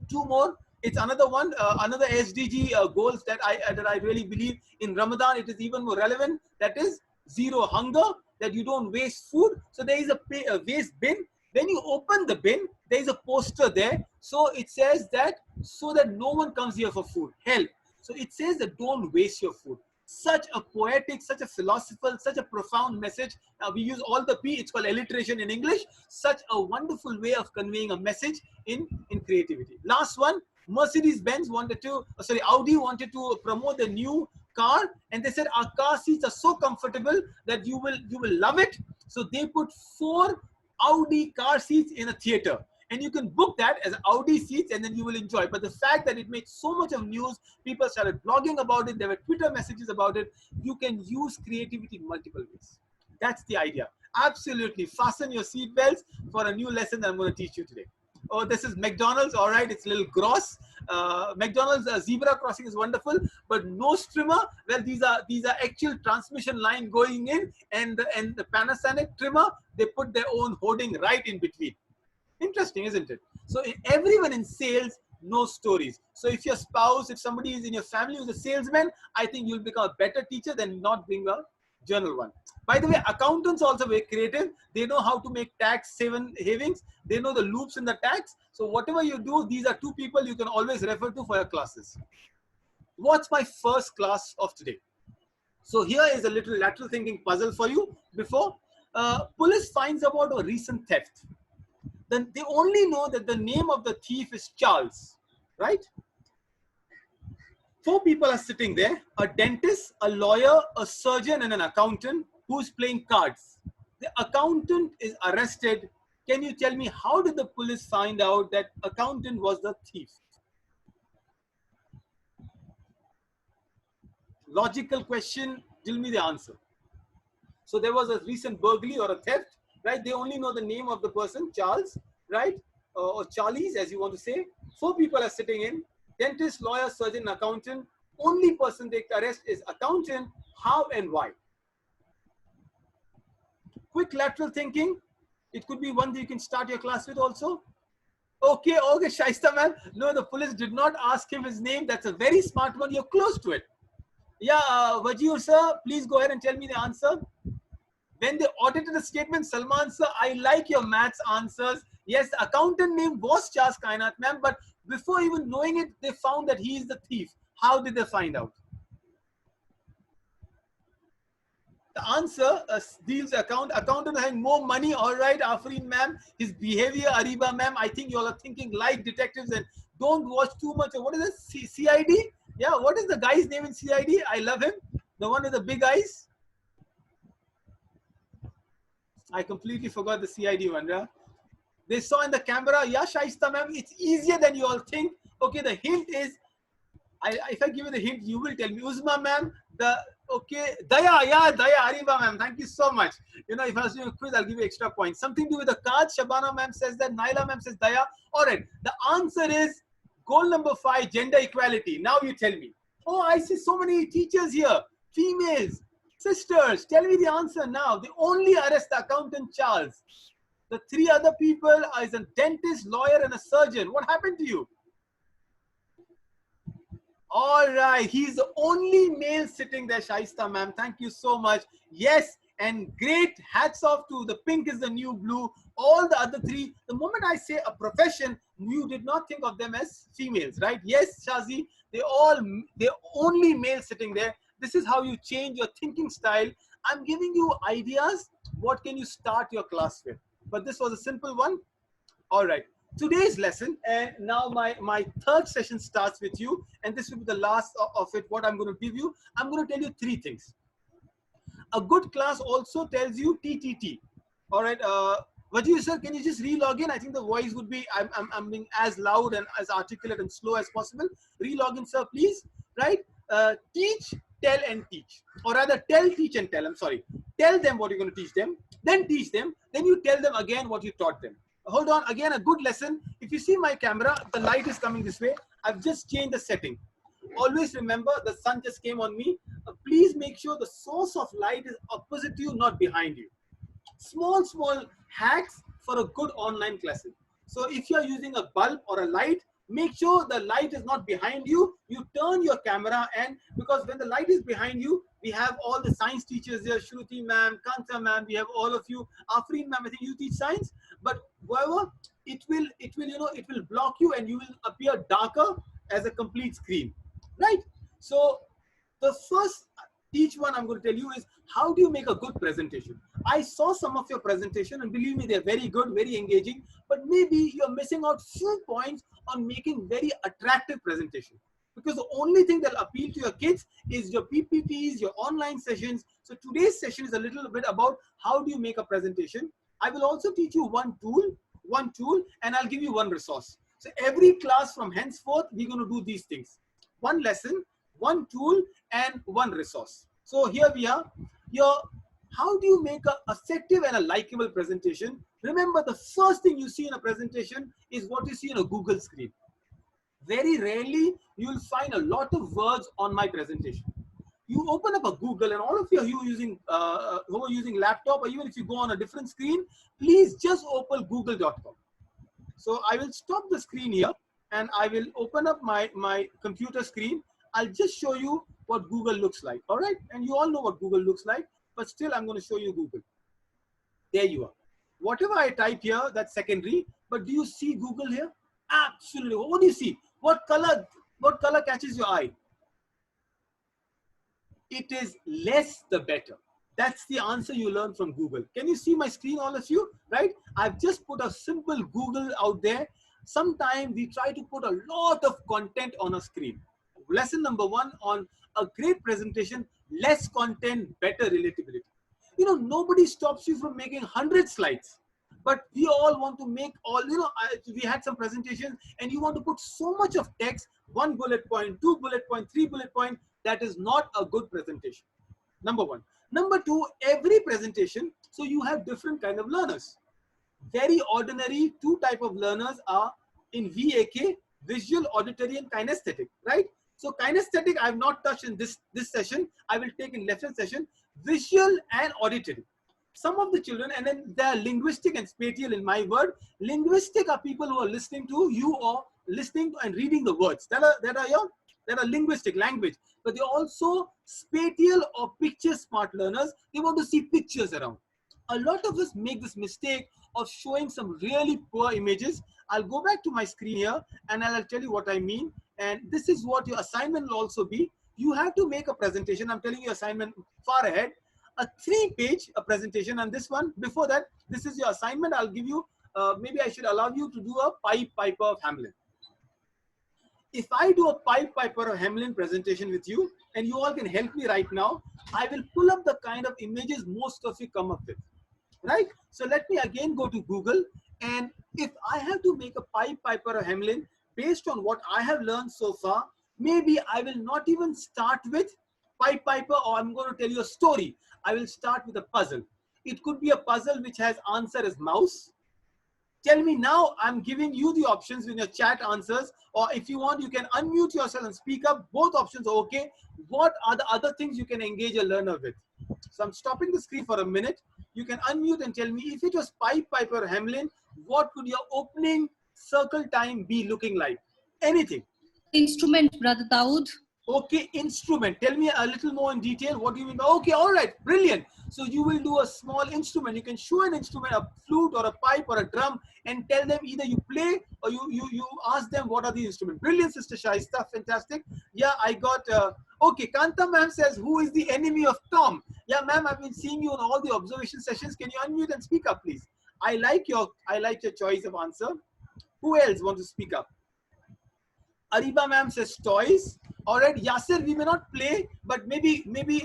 Two more. It's another one, another SDG goals that I really believe in Ramadan. It is even more relevant. That is zero hunger. That you don't waste food. So there is a waste bin. When you open the bin, there is a poster there. So it says that so that no one comes here for food. Help. So it says that don't waste your food. Such a poetic, such a philosophical, such a profound message. We use all the P, it's called alliteration in English. Such a wonderful way of conveying a message in creativity. Last one, Mercedes-Benz wanted to, Audi wanted to promote the new car, and they said our car seats are so comfortable that you will love it. So they put 4 Audi car seats in a theater. And you can book that as Audi seats and then you will enjoy. But the fact that it made so much of news, people started blogging about it, there were Twitter messages about it. You can use creativity in multiple ways. That's the idea. Absolutely. Fasten your seatbelts for a new lesson that I'm going to teach you today. Oh, this is McDonald's. All right, it's a little gross. McDonald's zebra crossing is wonderful, but no trimmer. Well, these are actual transmission line going in, and the Panasonic trimmer, they put their own hoarding right in between. Interesting, isn't it? So everyone in sales knows stories. So if your spouse, if somebody is in your family who's a salesman, I think you'll become a better teacher than not being a journal one. By the way, accountants also very creative. They know how to make tax havings. They know the loops in the tax. So whatever you do, these are 2 people you can always refer to for your classes. What's my first class of today? So here is a little lateral thinking puzzle for you. Before police finds about a recent theft, then they only know that the name of the thief is Charles, right? 4 people are sitting there, a dentist, a lawyer, a surgeon, and an accountant who's playing cards. The accountant is arrested. Can you tell me, how did the police find out that accountant was the thief? Logical question, tell me the answer. So there was a recent burglary or a theft, right? They only know the name of the person, Charles, right? Or Charlie's, as you want to say. 4 people are sitting in, dentist, lawyer, surgeon, accountant. Only person they arrest is accountant. How and why? Quick lateral thinking. It could be one that you can start your class with also. Okay, Shaista man. No, the police did not ask him his name. That's a very smart one. You're close to it. Yeah, Wajir sir, please go ahead and tell me the answer. When they audited the statement, Salman sir, I like your maths answers. Yes, the accountant name was Charles Kainat ma'am, but before even knowing it, they found that he is the thief. How did they find out? The answer deals accountant having more money. All right, Afreen ma'am, his behavior, Ariba ma'am, I think you all are thinking like detectives and don't watch too much of, what is it, CID? Yeah, what is the guy's name in CID? I love him. The one with the big eyes. I completely forgot the CID one. Yeah? They saw in the camera, yeah, Shaista ma'am, it's easier than you all think. Okay, the hint is, if I give you the hint, you will tell me. Uzma ma'am, Daya, Ariba ma'am, thank you so much. You know, if I was doing a quiz, I'll give you extra points. Something to do with the cards. Shabana ma'am says that, Naila ma'am says Daya. All right, the answer is goal number 5, gender equality. Now you tell me. Oh, I see so many teachers here, females, sisters. Tell me the answer now. They only arrest the accountant Charles. The 3 other people are a dentist, lawyer, and a surgeon. What happened to you? All right, he's the only male sitting there, Shaista ma'am. Thank you so much. Yes, and great hats off to the pink is the new blue. All the other 3, the moment I say a profession, you did not think of them as females, right? Yes, Shazi, they're only male sitting there. This is how you change your thinking style. I'm giving you ideas. What can you start your class with? But this was a simple one. All right. Today's lesson, and now my 3rd session starts with you, and this will be the last of it. What I'm going to give you, I'm going to tell you 3 things. A good class also tells you TTT. All right, Wajir sir, can you just re-log in? I think the voice would be, I'm being as loud and as articulate and slow as possible. Re-log in, sir, please. Right? Teach, tell, and teach, or rather tell, teach, and tell. I'm sorry. Tell them what you're going to teach them, then teach them, then you tell them again what you taught them. hold on, again, a good lesson. If you see my camera, the light is coming this way. I've just changed the setting. Always remember, the sun just came on me. Please make sure the source of light is opposite to you, not behind you. Small hacks for a good online classroom. So if you're using a bulb or a light, make sure the light is not behind you. You turn your camera, and because when the light is behind you, we have all the science teachers here, Shruti ma'am, Kanta ma'am, we have all of you, Afreen ma'am, I think you teach science, but however, it will block you and you will appear darker as a complete screen, right? So the first each one I'm going to tell you is, how do you make a good presentation? I saw some of your presentation, and believe me, they're very good, very engaging, but maybe you're missing out few points on making very attractive presentation, because the only thing that'll appeal to your kids is your PPTs, your online sessions. So today's session is a little bit about how do you make a presentation. I will also teach you one tool, and I'll give you one resource. So every class from henceforth, we're going to do these things: one lesson, one tool, and one resource. So here we are. How do you make a effective and a likable presentation? Remember, the first thing you see in a presentation is what you see on a Google screen. Very rarely you will find a lot of words on my presentation. You open up a Google, and all of you who are using laptop, or even if you go on a different screen, please just open google.com. So I will stop the screen here, and I will open up my computer screen. I'll just show you what Google looks like, all right? And you all know what Google looks like, but still I'm going to show you Google. There you are. Whatever I type here, that's secondary, but do you see Google here? Absolutely. What do you see? What color catches your eye? It is less the better. That's the answer you learn from Google. Can you see my screen, all of you, right? I've just put a simple Google out there. Sometimes we try to put a lot of content on a screen. Lesson number one on a great presentation: less content, better relatability. You know, nobody stops you from making 100 slides, but we all want to make all, we had some presentations and you want to put so much of text, 1 bullet point, 2 bullet point, 3 bullet point. That is not a good presentation. Number one. Number two, every presentation, so you have different kind of learners. Very ordinary, two type of learners are in VAK: visual, auditory, and kinesthetic, right? So kinesthetic I have not touched in this session. I will take in lesson session. Visual and auditory. Some of the children, and then they are linguistic and spatial in my word. Linguistic are people who are listening to you, or listening and reading the words. That are linguistic, language. But they're also spatial or picture smart learners. They want to see pictures around. A lot of us make this mistake of showing some really poor images. I'll go back to my screen here and I'll tell you what I mean. And this is what your assignment will also be. You have to make a presentation. I'm telling you assignment far ahead. A 3-page presentation, and this one, before that, this is your assignment. I'll give you, maybe I should allow you to do a Pied Piper of Hamelin. If I do a Pied Piper of Hamelin presentation with you, and you all can help me right now, I will pull up the kind of images most of you come up with, right? So let me again go to Google, and if I have to make a Pied Piper of Hamelin based on what I have learned so far, maybe I will not even start with Pied Piper, or I'm going to tell you a story. I will start with a puzzle. It could be a puzzle which has answer as mouse. Tell me now, I'm giving you the options in your chat answers, or if you want, you can unmute yourself and speak up. Both options are okay. What are the other things you can engage a learner with? So I'm stopping the screen for a minute. You can unmute and tell me, if it was Pied Piper Hamelin, what could your opening circle time be looking like? Anything. Instrument, Brother Dawood. Okay, instrument. Tell me a little more in detail. What do you mean by, okay, all right, brilliant. So you will do a small instrument. You can show an instrument, a flute or a pipe or a drum, and tell them either you play or you ask them what are the instruments. Brilliant, Sister Shaista, fantastic. Yeah, I got, okay, Kanta ma'am says, who is the enemy of Tom? Yeah, ma'am, I've been seeing you on all the observation sessions. Can you unmute and speak up, please? I like your choice of answer. Who else wants to speak up? Ariba ma'am says toys. All right, Yasser, we may not play, but maybe we may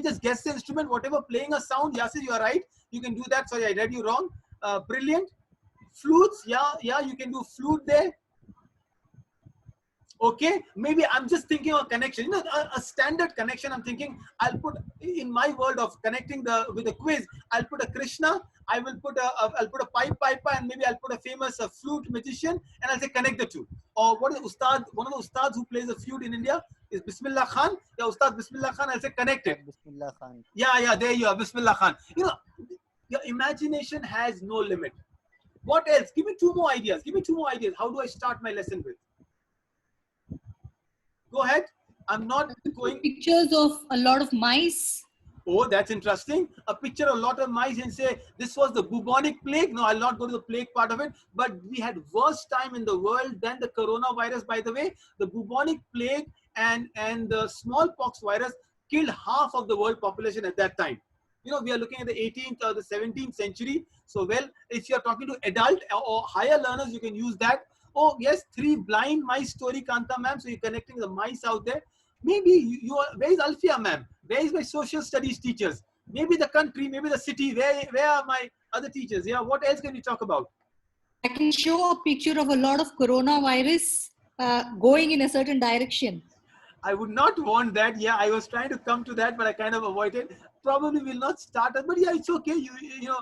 just guess the instrument, whatever playing a sound. Yasser, you are right. You can do that. Sorry, I read you wrong. Brilliant. Flutes, yeah, you can do flute there. Okay, maybe I'm just thinking of connection, you know, a standard connection. I'm thinking I'll put in my world of connecting the with a quiz. I'll put a Krishna. I will put I'll put a piper, and maybe I'll put a famous flute magician, and I'll say connect the two. Or what is Ustad? One of the Ustads who plays the flute in India is Bismillah Khan. Yeah, Ustad Bismillah Khan. I'll say connect it. Bismillah Khan. Yeah, there you are, Bismillah Khan. You know, your imagination has no limit. What else? Give me two more ideas. Give me two more ideas. How do I start my lesson with? Go ahead. I'm not going. Pictures of a lot of mice. Oh, that's interesting. A picture of a lot of mice and say this was the bubonic plague. No, I'll not go to the plague part of it. But we had worse time in the world than the coronavirus. By the way, the bubonic plague and the smallpox virus killed half of the world population at that time. You know, we are looking at the 18th or the 17th century. So, well, if you're talking to adult or higher learners, you can use that. Oh, yes, 3 blind mice story, Kanta ma'am. So you're connecting the mice out there. Maybe you are, where is Alfia ma'am? Where is my social studies teachers? Maybe the country, maybe the city. Where are my other teachers? Yeah, what else can we talk about? I can show a picture of a lot of coronavirus going in a certain direction. I would not want that. Yeah, I was trying to come to that, but I kind of avoided. Probably will not start it, but yeah, it's okay. You know,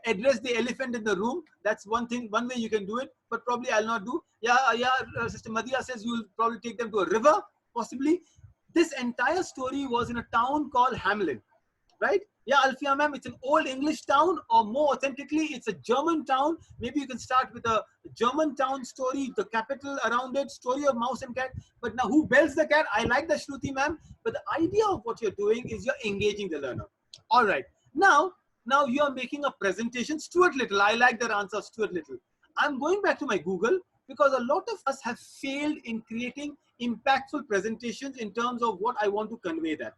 address the elephant in the room. That's one thing, one way you can do it, but probably I'll not do. Yeah, Sister Madhya says you'll probably take them to a river, possibly. This entire story was in a town called Hamelin, right? Yeah, Alfia ma'am, it's an old English town, or more authentically, it's a German town. Maybe you can start with a German town story, the capital around it, story of mouse and cat. But now who bells the cat? I like the Shruti ma'am, but the idea of what you're doing is you're engaging the learner. All right. Now you are making a presentation. Stuart Little, I like that answer, Stuart Little. I'm going back to my Google because a lot of us have failed in creating impactful presentations in terms of what I want to convey that.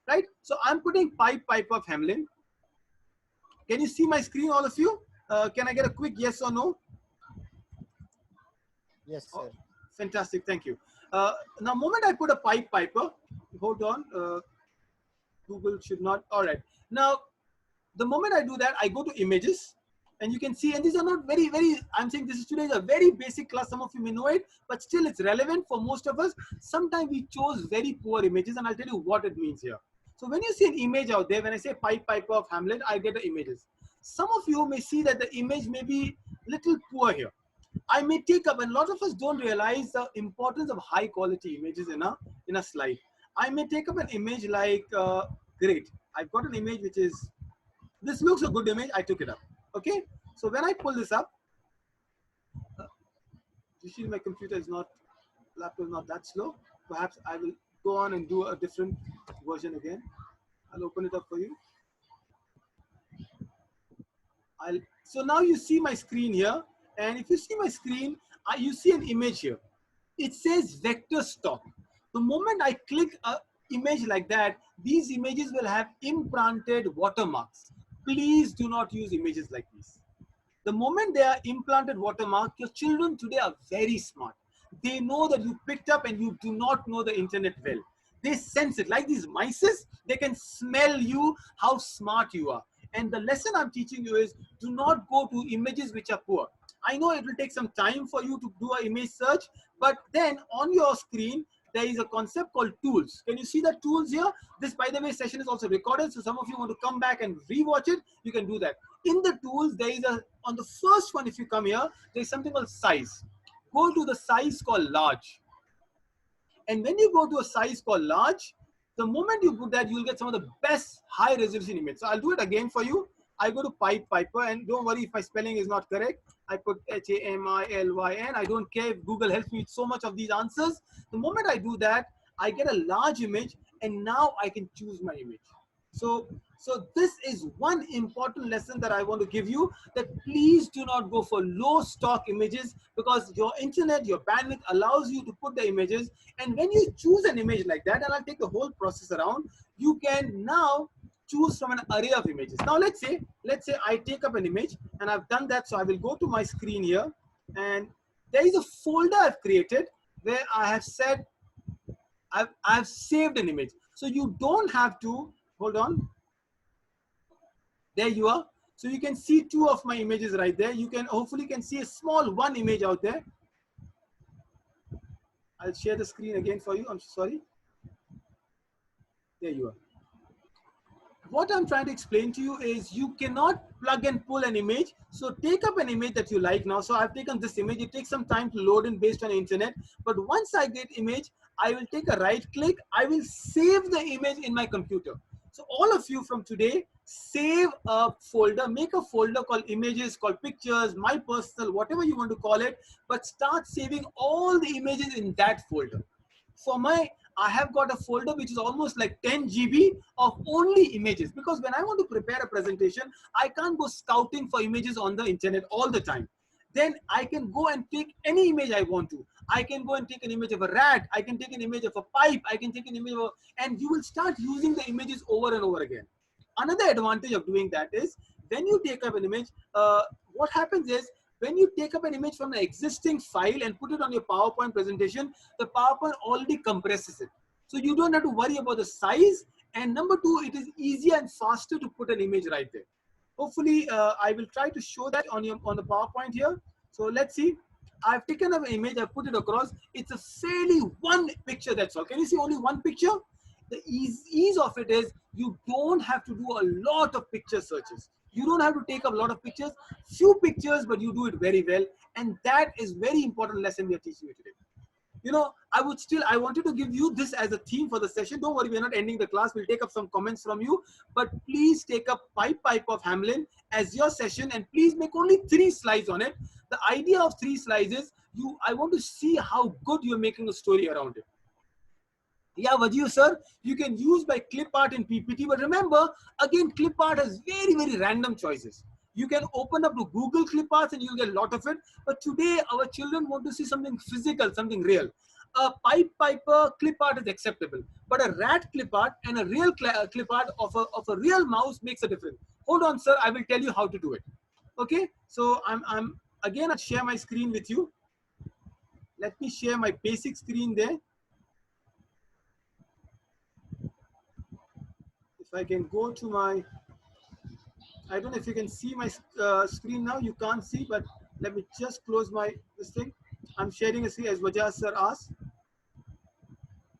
Right? So I'm putting pipe of Hamelin. Can you see my screen, all of you? Can I get a quick yes or no? Yes, sir. Oh, fantastic, thank you. Now, moment I put a piper, hold on. Google should not, all right. Now, the moment I do that, I go to images. And you can see, and these are not very, I'm saying this is today is a very basic class. Some of you may know it, but still it's relevant for most of us. Sometimes we chose very poor images, and I'll tell you what it means here. So when you see an image out there, when I say piper of Hamelin, I get the images. Some of you may see that the image may be little poor here. I may take up, and a lot of us don't realize the importance of high quality images in a slide. I may take up an image like, great, I've got an image which is, this looks a good image, I took it up. Okay, so when I pull this up, you see my computer is not, laptop is not that slow. Perhaps I will go on and do a different version again. I'll open it up for you. So now you see my screen here, and if you see my screen, you see an image here. It says vector stock. The moment I click an image like that, these images will have implanted watermarks. Please do not use images like these. The moment they are implanted watermark, your children today are very smart. They know that you picked up and you do not know the internet well. They sense it. Like these mice, they can smell you, how smart you are. And the lesson I'm teaching you is do not go to images which are poor. I know it will take some time for you to do an image search, but then on your screen, there is a concept called tools. Can you see the tools here? This, by the way, session is also recorded. So some of you want to come back and rewatch it, you can do that. In the tools, there is on the first one, if you come here, there is something called size. Go to the size called large. And when you go to a size called large, the moment you put that, you'll get some of the best high resolution image. So I'll do it again for you. I go to piper, and don't worry if my spelling is not correct. I put Hamelyn. I don't care if Google helps me with so much of these answers. The moment I do that, I get a large image, and now I can choose my image. So this is one important lesson that I want to give you, that please do not go for low stock images, because your internet, your bandwidth allows you to put the images. And when you choose an image like that, and I'll take the whole process around, you can now choose from an array of images. Now let's say I take up an image, and I've done that. So I will go to my screen here, and there is a folder I've created where I have said I've saved an image. So you don't have to, hold on. There you are. So you can see two of my images right there. You can hopefully can see a small one image out there. I'll share the screen again for you. I'm sorry. There you are. What I'm trying to explain to you is you cannot plug and pull an image. So take up an image that you like now. So I've taken this image. It takes some time to load in based on the internet. But once I get image, I will take a right click. I will save the image in my computer. So all of you from today, save a folder, make a folder called images, called pictures, my personal, whatever you want to call it, but start saving all the images in that folder. For I have got a folder which is almost like 10 GB of only images, because when I want to prepare a presentation, I can't go scouting for images on the internet all the time. Then I can go and take any image I want to. I can go and take an image of a rat. I can take an image of a pipe. I can take an image of, and you will start using the images over and over again. Another advantage of doing that is when you take up an image, what happens is when you take up an image from an existing file and put it on your PowerPoint presentation, the PowerPoint already compresses it. So you don't have to worry about the size. And number two, it is easier and faster to put an image right there. Hopefully, I will try to show that on the PowerPoint here. So let's see. I've taken up an image, I've put it across. It's a fairly one picture, that's all. Can you see only one picture? The ease of it is you don't have to do a lot of picture searches. You don't have to take a lot of pictures, few pictures, but you do it very well. And that is very important lesson we are teaching you today. You know, I wanted to give you this as a theme for the session. Don't worry, we're not ending the class. We'll take up some comments from you, but please take up Pipe of Hamelin as your session, and please make only 3 slides on it. The idea of 3 slides is I want to see how good you're making a story around it. Yeah, Wajir sir, you can use by clip art in PPT, but remember, again, clip art has very, very random choices. You can open up to Google clip arts and you'll get a lot of it. But today, our children want to see something physical, something real. A piper clip art is acceptable, but a rat clip art and a real clip art of a real mouse makes a difference. Hold on, sir, I will tell you how to do it. Okay, so I'll share my screen with you. Let me share my basic screen there. If I can go to my, I don't know if you can see my screen now. You can't see, but let me just close this thing. I'm sharing a screen as Wajaz sir asked.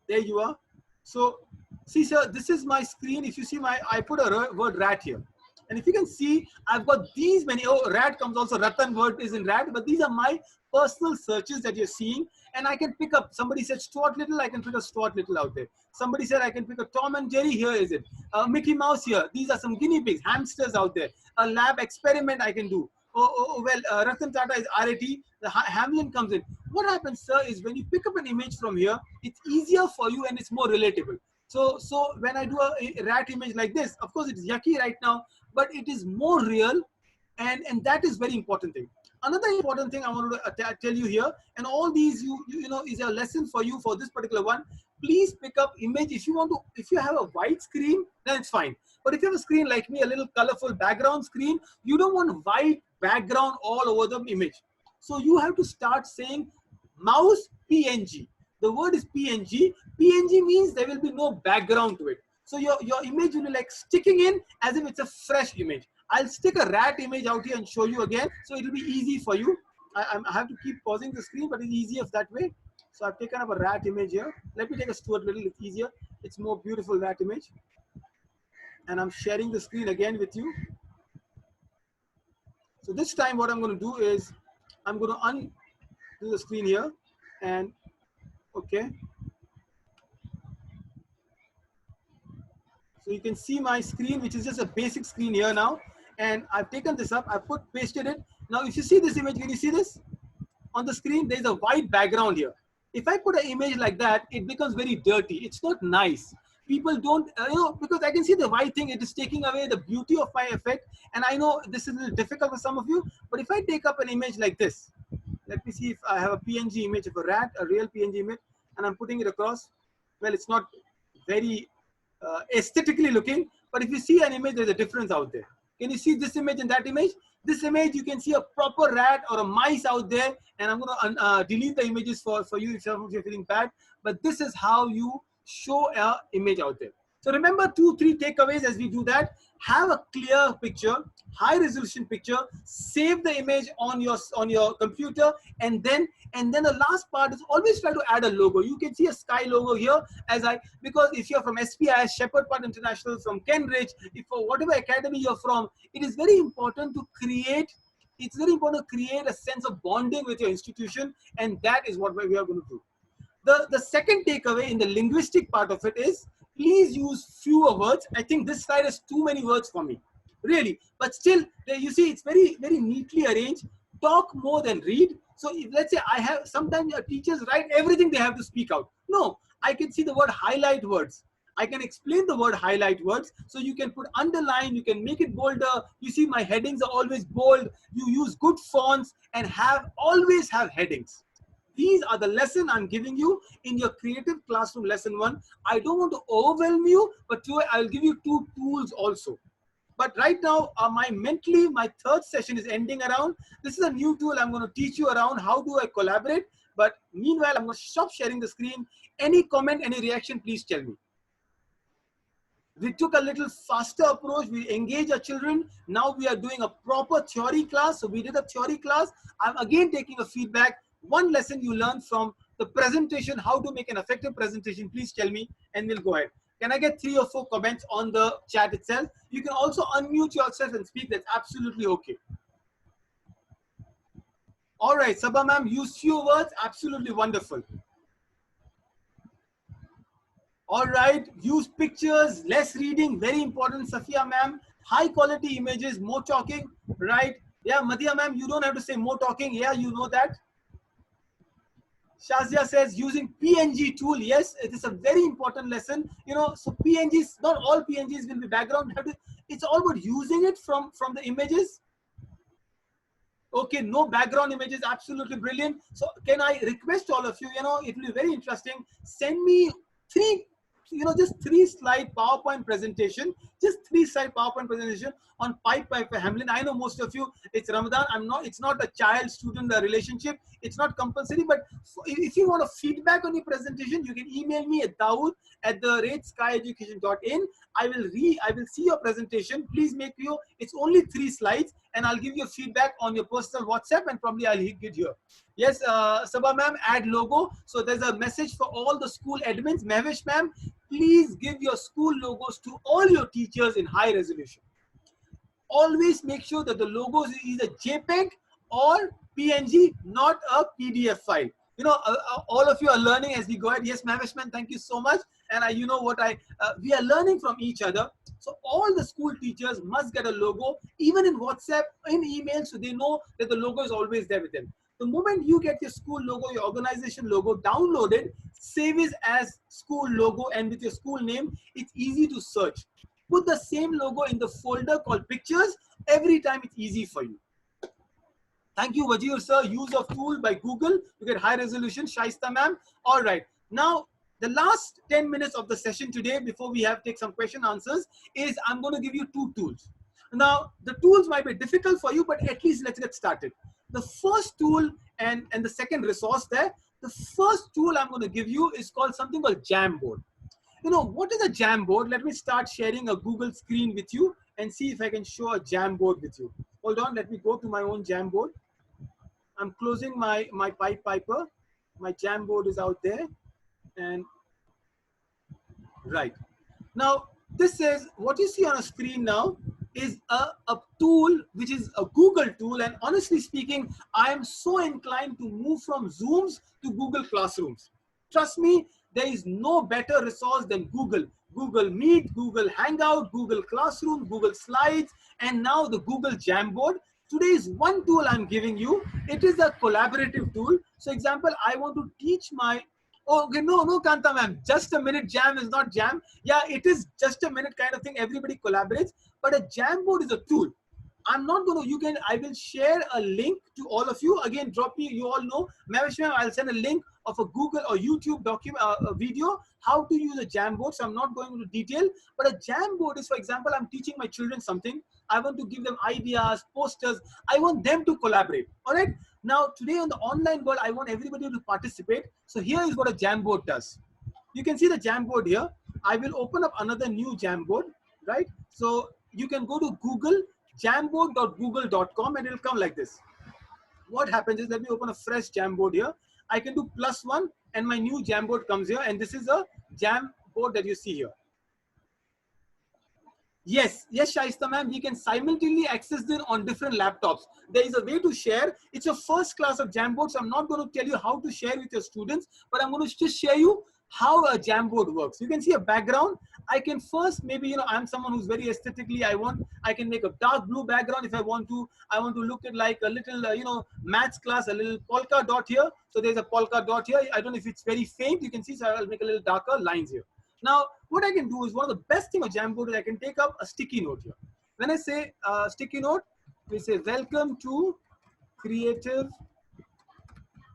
There you are. So see, sir, this is my screen. If you see I put a word rat here. And if you can see, I've got these many. Oh, rat comes also. Ratan word is in rat, but these are my personal searches that you're seeing. And I can pick up, somebody said Stuart Little, I can pick a Stuart Little out there. Somebody said I can pick a Tom and Jerry, here is it. Mickey Mouse here. These are some guinea pigs, hamsters out there. A lab experiment I can do. Ratan Tata is RAT, the Hamelin comes in. What happens, sir, is when you pick up an image from here, it's easier for you and it's more relatable. So when I do a rat image like this, of course it's yucky right now, but it is more real, and that is very important thing. Another important thing I wanted to tell you here, and all these you know is a lesson for you for this particular one. Please pick up image if you have a white screen, then it's fine. But if you have a screen like me, a little colorful background screen, you don't want white background all over the image. So you have to start saying mouse PNG. The word is PNG. PNG means there will be no background to it. So your image will be like sticking in as if it's a fresh image. I'll stick a rat image out here and show you again. So it will be easy for you. I have to keep pausing the screen, but it's easier that way. So I've taken up a rat image here. Let me take a Stuart Little, it's easier. It's more beautiful rat image. And I'm sharing the screen again with you. So this time what I'm going to do is I'm going to undo the screen here and okay. So you can see my screen, which is just a basic screen here now. And I've taken this up, I've pasted it. Now, if you see this image, can you see this? On the screen, there's a white background here. If I put an image like that, it becomes very dirty. It's not nice. People don't, because I can see the white thing, it is taking away the beauty of my effect. And I know this is a little difficult for some of you, but if I take up an image like this, let me see if I have a PNG image of a rat, a real PNG image, and I'm putting it across. Well, it's not very aesthetically looking, but if you see an image, there's a difference out there. Can you see this image and that image? This image, you can see a proper rat or a mice out there, and I'm going to delete the images for you if you're feeling bad. But this is how you show an image out there. So remember 2-3 takeaways as we do that. Have a clear picture, high resolution picture, save the image on your computer, and then the last part is always try to add a logo. You can see a sky logo here because if you're from SPIS, Shepherd Park International, from Cambridge, if for whatever academy you're from, it is very important to create a sense of bonding with your institution, and that is what we are going to do. The second takeaway in the linguistic part of it is, please use fewer words. I think this slide has too many words for me, really. But still, you see, it's very, very neatly arranged. Talk more than read. So if, let's say sometimes your teachers write everything they have to speak out. No, I can see the word highlight words. I can explain the word highlight words. So you can put underline, you can make it bolder. You see my headings are always bold. You use good fonts and always have headings. These are the lesson I'm giving you in your Creative Classroom Lesson 1. I don't want to overwhelm you, but I'll give you 2 tools also. But right now, my third session is ending around. This is a new tool I'm going to teach you around how do I collaborate. But meanwhile, I'm going to stop sharing the screen. Any comment, any reaction, please tell me. We took a little faster approach. We engage our children. Now we are doing a proper theory class. So we did a theory class. I'm again taking a feedback. One lesson you learned from the presentation, how to make an effective presentation, please tell me and we'll go ahead. Can I get 3 or 4 comments on the chat itself? You can also unmute yourself and speak. That's absolutely okay. All right, Sabha ma'am, use few words. Absolutely wonderful. All right, use pictures, less reading, very important, Safia ma'am. High quality images, more talking, right? Yeah, Madhya ma'am, you don't have to say more talking. Yeah, you know that. Shazia says using PNG tool. Yes, it is a very important lesson. You know, so PNGs, not all PNGs will be background. It's all about using it from the images. Okay, no background images, absolutely brilliant. So can I request all of you, it will be very interesting. Send me 3, just 3-slide PowerPoint presentation, just 3-slide PowerPoint presentation on Pied Piper Hamlin. I know most of you, it's Ramadan. It's not a child-student relationship. It's not compulsory, but if you want a feedback on your presentation, you can email me at dawood@skyEducation.in. I will see your presentation. Please it's only 3 slides, and I'll give you feedback on your personal WhatsApp, and probably I'll hit it here. Yes, Sabha ma'am, add logo. So there's a message for all the school admins. Mahvesh ma'am, please give your school logos to all your teachers in high resolution. Always make sure that the logo is either JPEG or PNG, not a PDF file. All of you are learning as we go ahead. Yes, Mahvesh ma'am, thank you so much. And we are learning from each other. So all the school teachers must get a logo, even in WhatsApp, in email, so they know that the logo is always there with them. The moment you get your school logo, your organization logo downloaded, save it as school logo, and with your school name, it's easy to search. Put the same logo in the folder called pictures. Every time it's easy for you. Thank you, Wajir sir. Use of tool by Google to get high resolution. Shaista ma'am. All right. Now, the last 10 minutes of the session today, before we take some question answers, is I'm going to give you 2 tools. Now, the tools might be difficult for you, but at least let's get started. The first tool and the second resource there, the first tool I'm going to give you is called something called Jamboard. What is a Jamboard? Let me start sharing a Google screen with you and see if I can show a Jamboard with you. Hold on, let me go to my own Jamboard. I'm closing my Pied Piper. My Jamboard is out there. And right. Now, this is what you see on a screen now is a tool, which is a Google tool. And honestly speaking, I am so inclined to move from Zooms to Google Classrooms. Trust me, there is no better resource than Google. Google Meet, Google Hangout, Google Classroom, Google Slides, and now the Google Jamboard. Today is one tool I'm giving you. It is a collaborative tool. So example, I want to teach my, okay, no, Kanta ma'am, just a minute jam is not jam. Yeah, it is just a minute kind of thing. Everybody collaborates, but a Jamboard is a tool. I'm not going to, I will share a link to all of you. Again, drop me, you all know. I'll send a link of a Google or YouTube document, a video, how to use a Jamboard. So I'm not going into detail, but a Jamboard is, for example, I'm teaching my children something. I want to give them ideas, posters. I want them to collaborate. All right. Now, today on the online world, I want everybody to participate. So here is what a Jamboard does. You can see the Jamboard here. I will open up another new Jamboard, right? So you can go to Google, jamboard.google.com, and it'll come like this. What happens is, let me open a fresh Jamboard here. I can do +1 and my new Jamboard comes here, and this is a Jamboard that you see here. Yes, yes, Shaista ma'am, we can simultaneously access them on different laptops. There is a way to share. It's your first class of Jamboard, so I'm not going to tell you how to share with your students, but I'm going to just share you how a Jamboard works. You can see a background. I can first, maybe, I'm someone who's very aesthetically, I can make a dark blue background if I want to. I want to look at like a little, maths class, a little polka dot here. So there's a polka dot here. I don't know if it's very faint. You can see, so I'll make a little darker lines here. Now, what I can do is, one of the best thing of Jamboard is I can take up a sticky note here. When I say sticky note, we say welcome to creative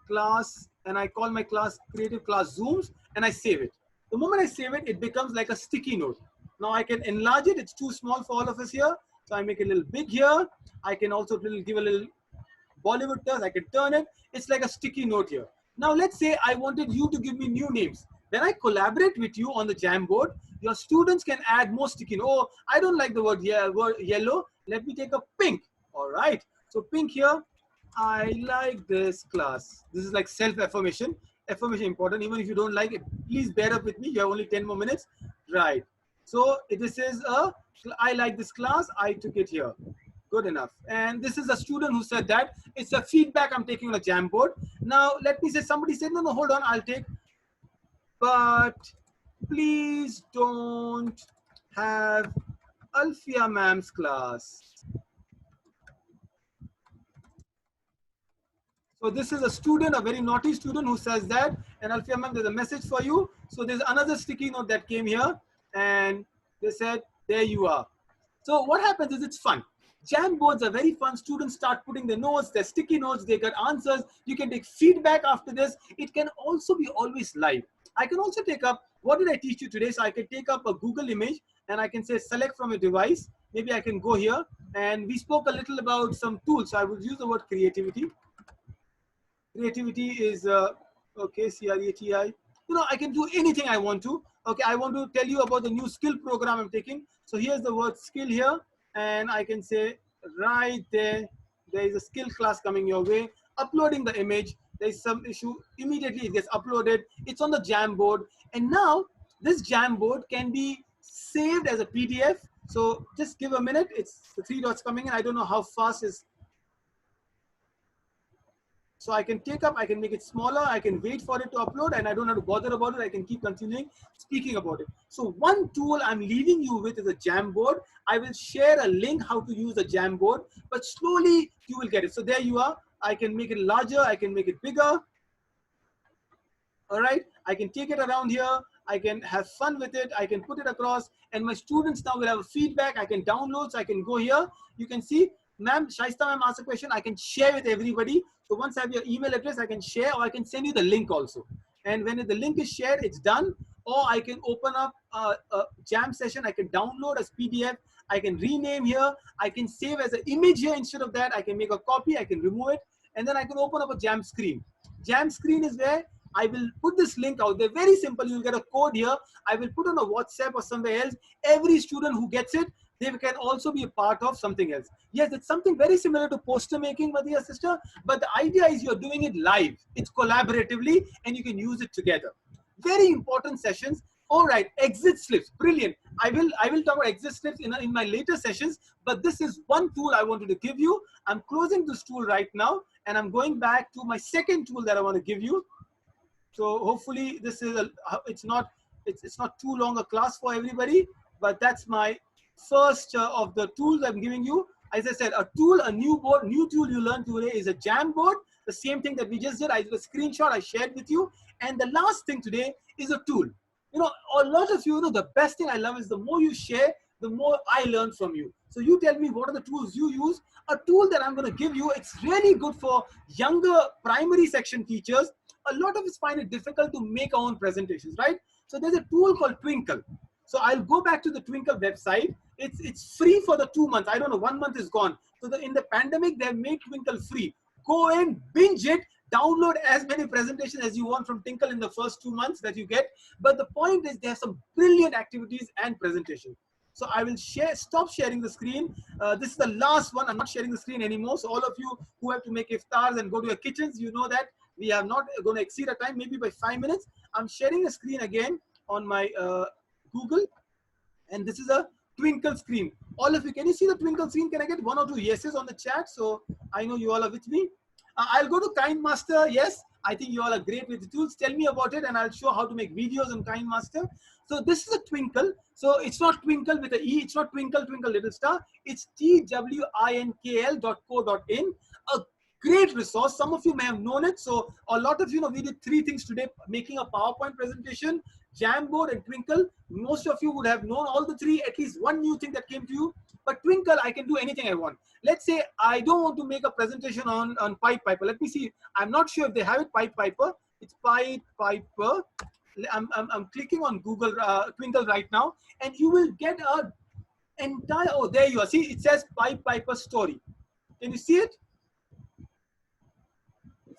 class, and I call my class creative class Zooms, and I save it. The moment I save it, it becomes like a sticky note. Now I can enlarge it. It's too small for all of us here. So I make it a little big here. I can also give a little Bollywood touch. I can turn it. It's like a sticky note here. Now let's say I wanted you to give me new names. When I collaborate with you on the Jamboard, your students can add more sticky notes. Oh, I don't like the word yellow. Let me take a pink. All right. So pink here. I like this class. This is like self-affirmation. Affirmation important. Even if you don't like it, please bear up with me. You have only 10 more minutes. Right. So this is I like this class. I took it here. Good enough. And this is a student who said that. It's a feedback I'm taking on a Jamboard. Now, let me say somebody said, no, hold on. I'll take. But please don't have Alfia ma'am's class. So this is a student, a very naughty student who says that. And Alfia ma'am, there's a message for you. So there's another sticky note that came here. And they said, there you are. So what happens is, it's fun. Jamboards are very fun. Students start putting their notes, their sticky notes, they get answers. You can take feedback after this. It can also be always live. I can also take up, what did I teach you today? So I can take up a Google image and I can say select from a device. Maybe I can go here, and we spoke a little about some tools. So I would use the word creativity. Creativity is, okay, C-R-E-A-T-I. I can do anything I want to. Okay, I want to tell you about the new skill program I'm taking. So here's the word skill here. And I can say right there is a skill class coming your way. Uploading the image. There's some issue. Immediately it gets uploaded. It's on the Jamboard. And now this Jamboard can be saved as a PDF. So just give a minute. It's the 3 dots coming in. I don't know how fast is. So I can take up, I can make it smaller, I can wait for it to upload, and I don't have to bother about it. I can keep continuing speaking about it. So one tool I'm leaving you with is a Jamboard. I will share a link how to use a Jamboard, but slowly you will get it. So there you are. I can make it larger, I can make it bigger. All right, I can take it around here. I can have fun with it. I can put it across, and my students now will have a feedback. I can download, so I can go here. You can see, ma'am, Shaista ma'am asked a question. I can share with everybody. So once I have your email address, I can share, or I can send you the link also. And when the link is shared, it's done. Or I can open up a jam session. I can download as PDF. I can rename here. I can save as an image here. Instead of that, I can make a copy. I can remove it. And then I can open up a jam screen. Jam screen is where I will put this link out there. Very simple. You'll get a code here. I will put on a WhatsApp or somewhere else. Every student who gets it, they can also be a part of something else. Yes, it's something very similar to poster making, Madhya sister, but the idea is you're doing it live. It's collaboratively, and you can use it together. Very important sessions. All right, exit slips, brilliant. I will talk about exit slips in my later sessions, but this is one tool I wanted to give you. I'm closing this tool right now, and I'm going back to my second tool that I want to give you. So hopefully this is it's not too long a class for everybody, but that's my first of the tools I'm giving you. As I said, a new tool you learned today is a Jamboard. The same thing that we just did. I did a screenshot I shared with you. And the last thing today is a tool. A lot of you know the best thing I love is the more you share, the more I learn from you. So you tell me what are the tools you use. A tool that I'm going to give you, it's really good for younger primary section teachers. A lot of us find it difficult to make our own presentations, right? So there's a tool called Twinkle. So I'll go back to the Twinkle website. It's free for the 2 months. I don't know, 1 month is gone. So in the pandemic, they have made Twinkle free. Go and binge it, download as many presentations as you want from Tinkle in the first 2 months that you get. But the point is, there's some brilliant activities and presentations. So I will stop sharing the screen. This is the last one. I'm not sharing the screen anymore. So all of you who have to make iftars and go to your kitchens, you know that we are not going to exceed our time, maybe by 5 minutes. I'm sharing the screen again on my Google. And this is a Twinkle screen. All of you, can you see the Twinkle screen? Can I get 1 or 2 yeses on the chat? So I know you all are with me. I'll go to KindMaster. Yes, I think you all are great with the tools. Tell me about it and I'll show how to make videos on KindMaster. So this is a Twinkle. So it's not Twinkle with an E. It's not Twinkle, Twinkle Little Star. It's twinkl.co.in. A great resource. Some of you may have known it. So a lot of you know, we did 3 things today, making a PowerPoint presentation, Jamboard and Twinkle. Most of you would have known all the 3, at least one new thing that came to you. But Twinkle, I can do anything I want. Let's say I don't want to make a presentation on Pied Piper. Let me see. I'm not sure if they have it, Pied Piper. It's Pied Piper. I'm clicking on Google Twinkle right now, and you will get a entire, oh, there you are. See, it says Pied Piper story. Can you see it?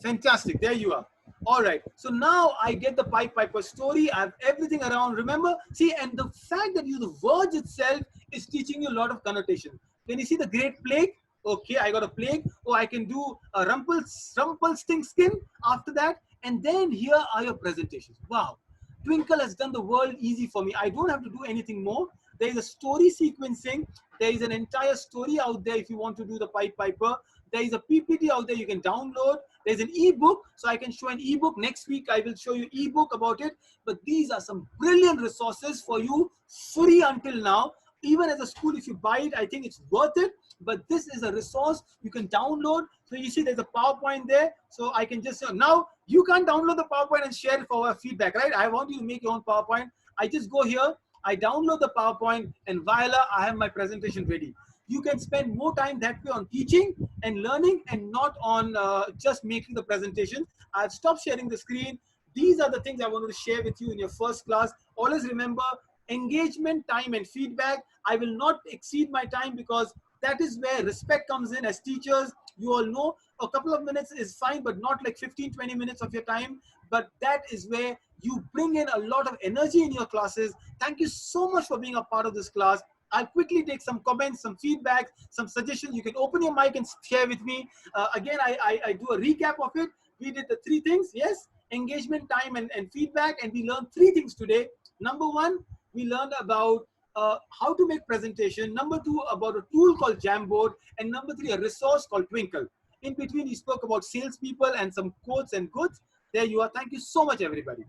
Fantastic. There you are. All right. So now I get the Pied Piper story. I have everything around. Remember, see, and the fact that the words itself is teaching you a lot of connotation. Can you see the Great Plague? Okay, I got a plague. Oh, I can do a Rumpelstiltskin after that. And then here are your presentations. Wow. Twinkle has done the world easy for me. I don't have to do anything more. There is a story sequencing. There is an entire story out there if you want to do the Pied Piper. There is a PPT out there you can download. There's an ebook, so I can show an ebook. Next week, I will show you ebook about it. But these are some brilliant resources for you, free until now. Even as a school, if you buy it, I think it's worth it. But this is a resource you can download. So you see there's a PowerPoint there. So I can just, now you can't download the PowerPoint and share it for our feedback, right? I want you to make your own PowerPoint. I just go here, I download the PowerPoint, and voila, I have my presentation ready. You can spend more time that way on teaching and learning and not on just making the presentation. I've stopped sharing the screen. These are the things I wanted to share with you in your first class. Always remember, engagement, time, and feedback. I will not exceed my time because that is where respect comes in. As teachers, you all know a couple of minutes is fine, but not like 15-20 minutes of your time. But that is where you bring in a lot of energy in your classes. Thank you so much for being a part of this class. I'll quickly take some comments, some feedback, some suggestions. You can open your mic and share with me. Again, I do a recap of it. We did the 3 things, yes, engagement, time, and feedback. And we learned 3 things today. Number 1, we learned about how to make presentation. Number 2, about a tool called Jamboard. And number 3, a resource called Twinkle. In between, we spoke about salespeople and some quotes and goods. There you are. Thank you so much, everybody.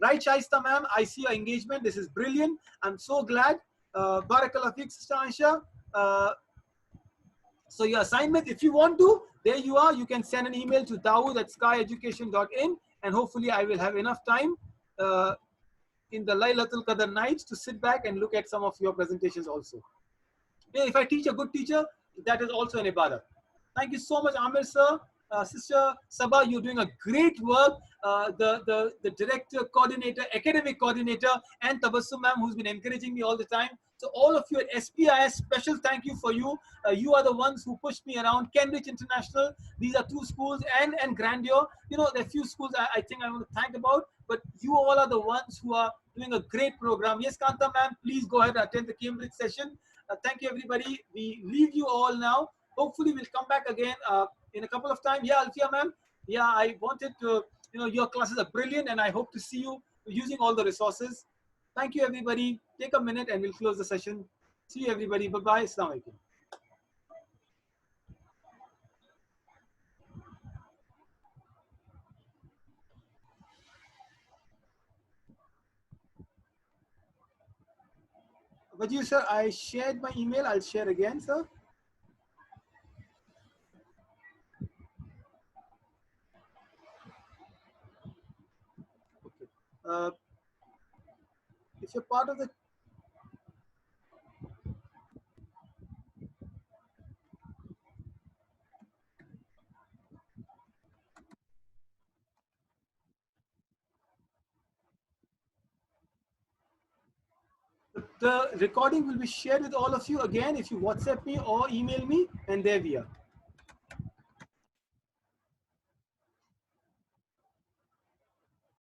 Right, Shaista ma'am, I see your engagement. This is brilliant. I'm so glad. Barakallah Fiq, Sister Aisha. So your assignment, if you want to, there you are. You can send an email to dawood@skyeducation.in, and hopefully I will have enough time in the Laylatul Qadr nights to sit back and look at some of your presentations also. Yeah, if I teach a good teacher, that is also an ibadah. Thank you so much, Amir sir. Sister Sabah, you're doing a great work. The director, coordinator, academic coordinator, and Tabassum ma'am, who's been encouraging me all the time. So all of you at SPIS, special thank you for you. You are the ones who pushed me around. Cambridge International, these are 2 schools, and Grandeur. You know, there are few schools I think I want to thank about, but you all are the ones who are doing a great program. Yes, Kanta ma'am, please go ahead and attend the Cambridge session. Thank you, everybody. We leave you all now. Hopefully, we'll come back again in a couple of time. Yeah, Alfia ma'am. Yeah, I wanted to, you know, your classes are brilliant and I hope to see you using all the resources. Thank you, everybody. Take a minute and we'll close the session. See you, everybody. Bye-bye. Assalamu alaikum. Vajir sir, I shared my email. I'll share again, sir. If you're part of the recording will be shared with all of you again if you WhatsApp me or email me, and there we are.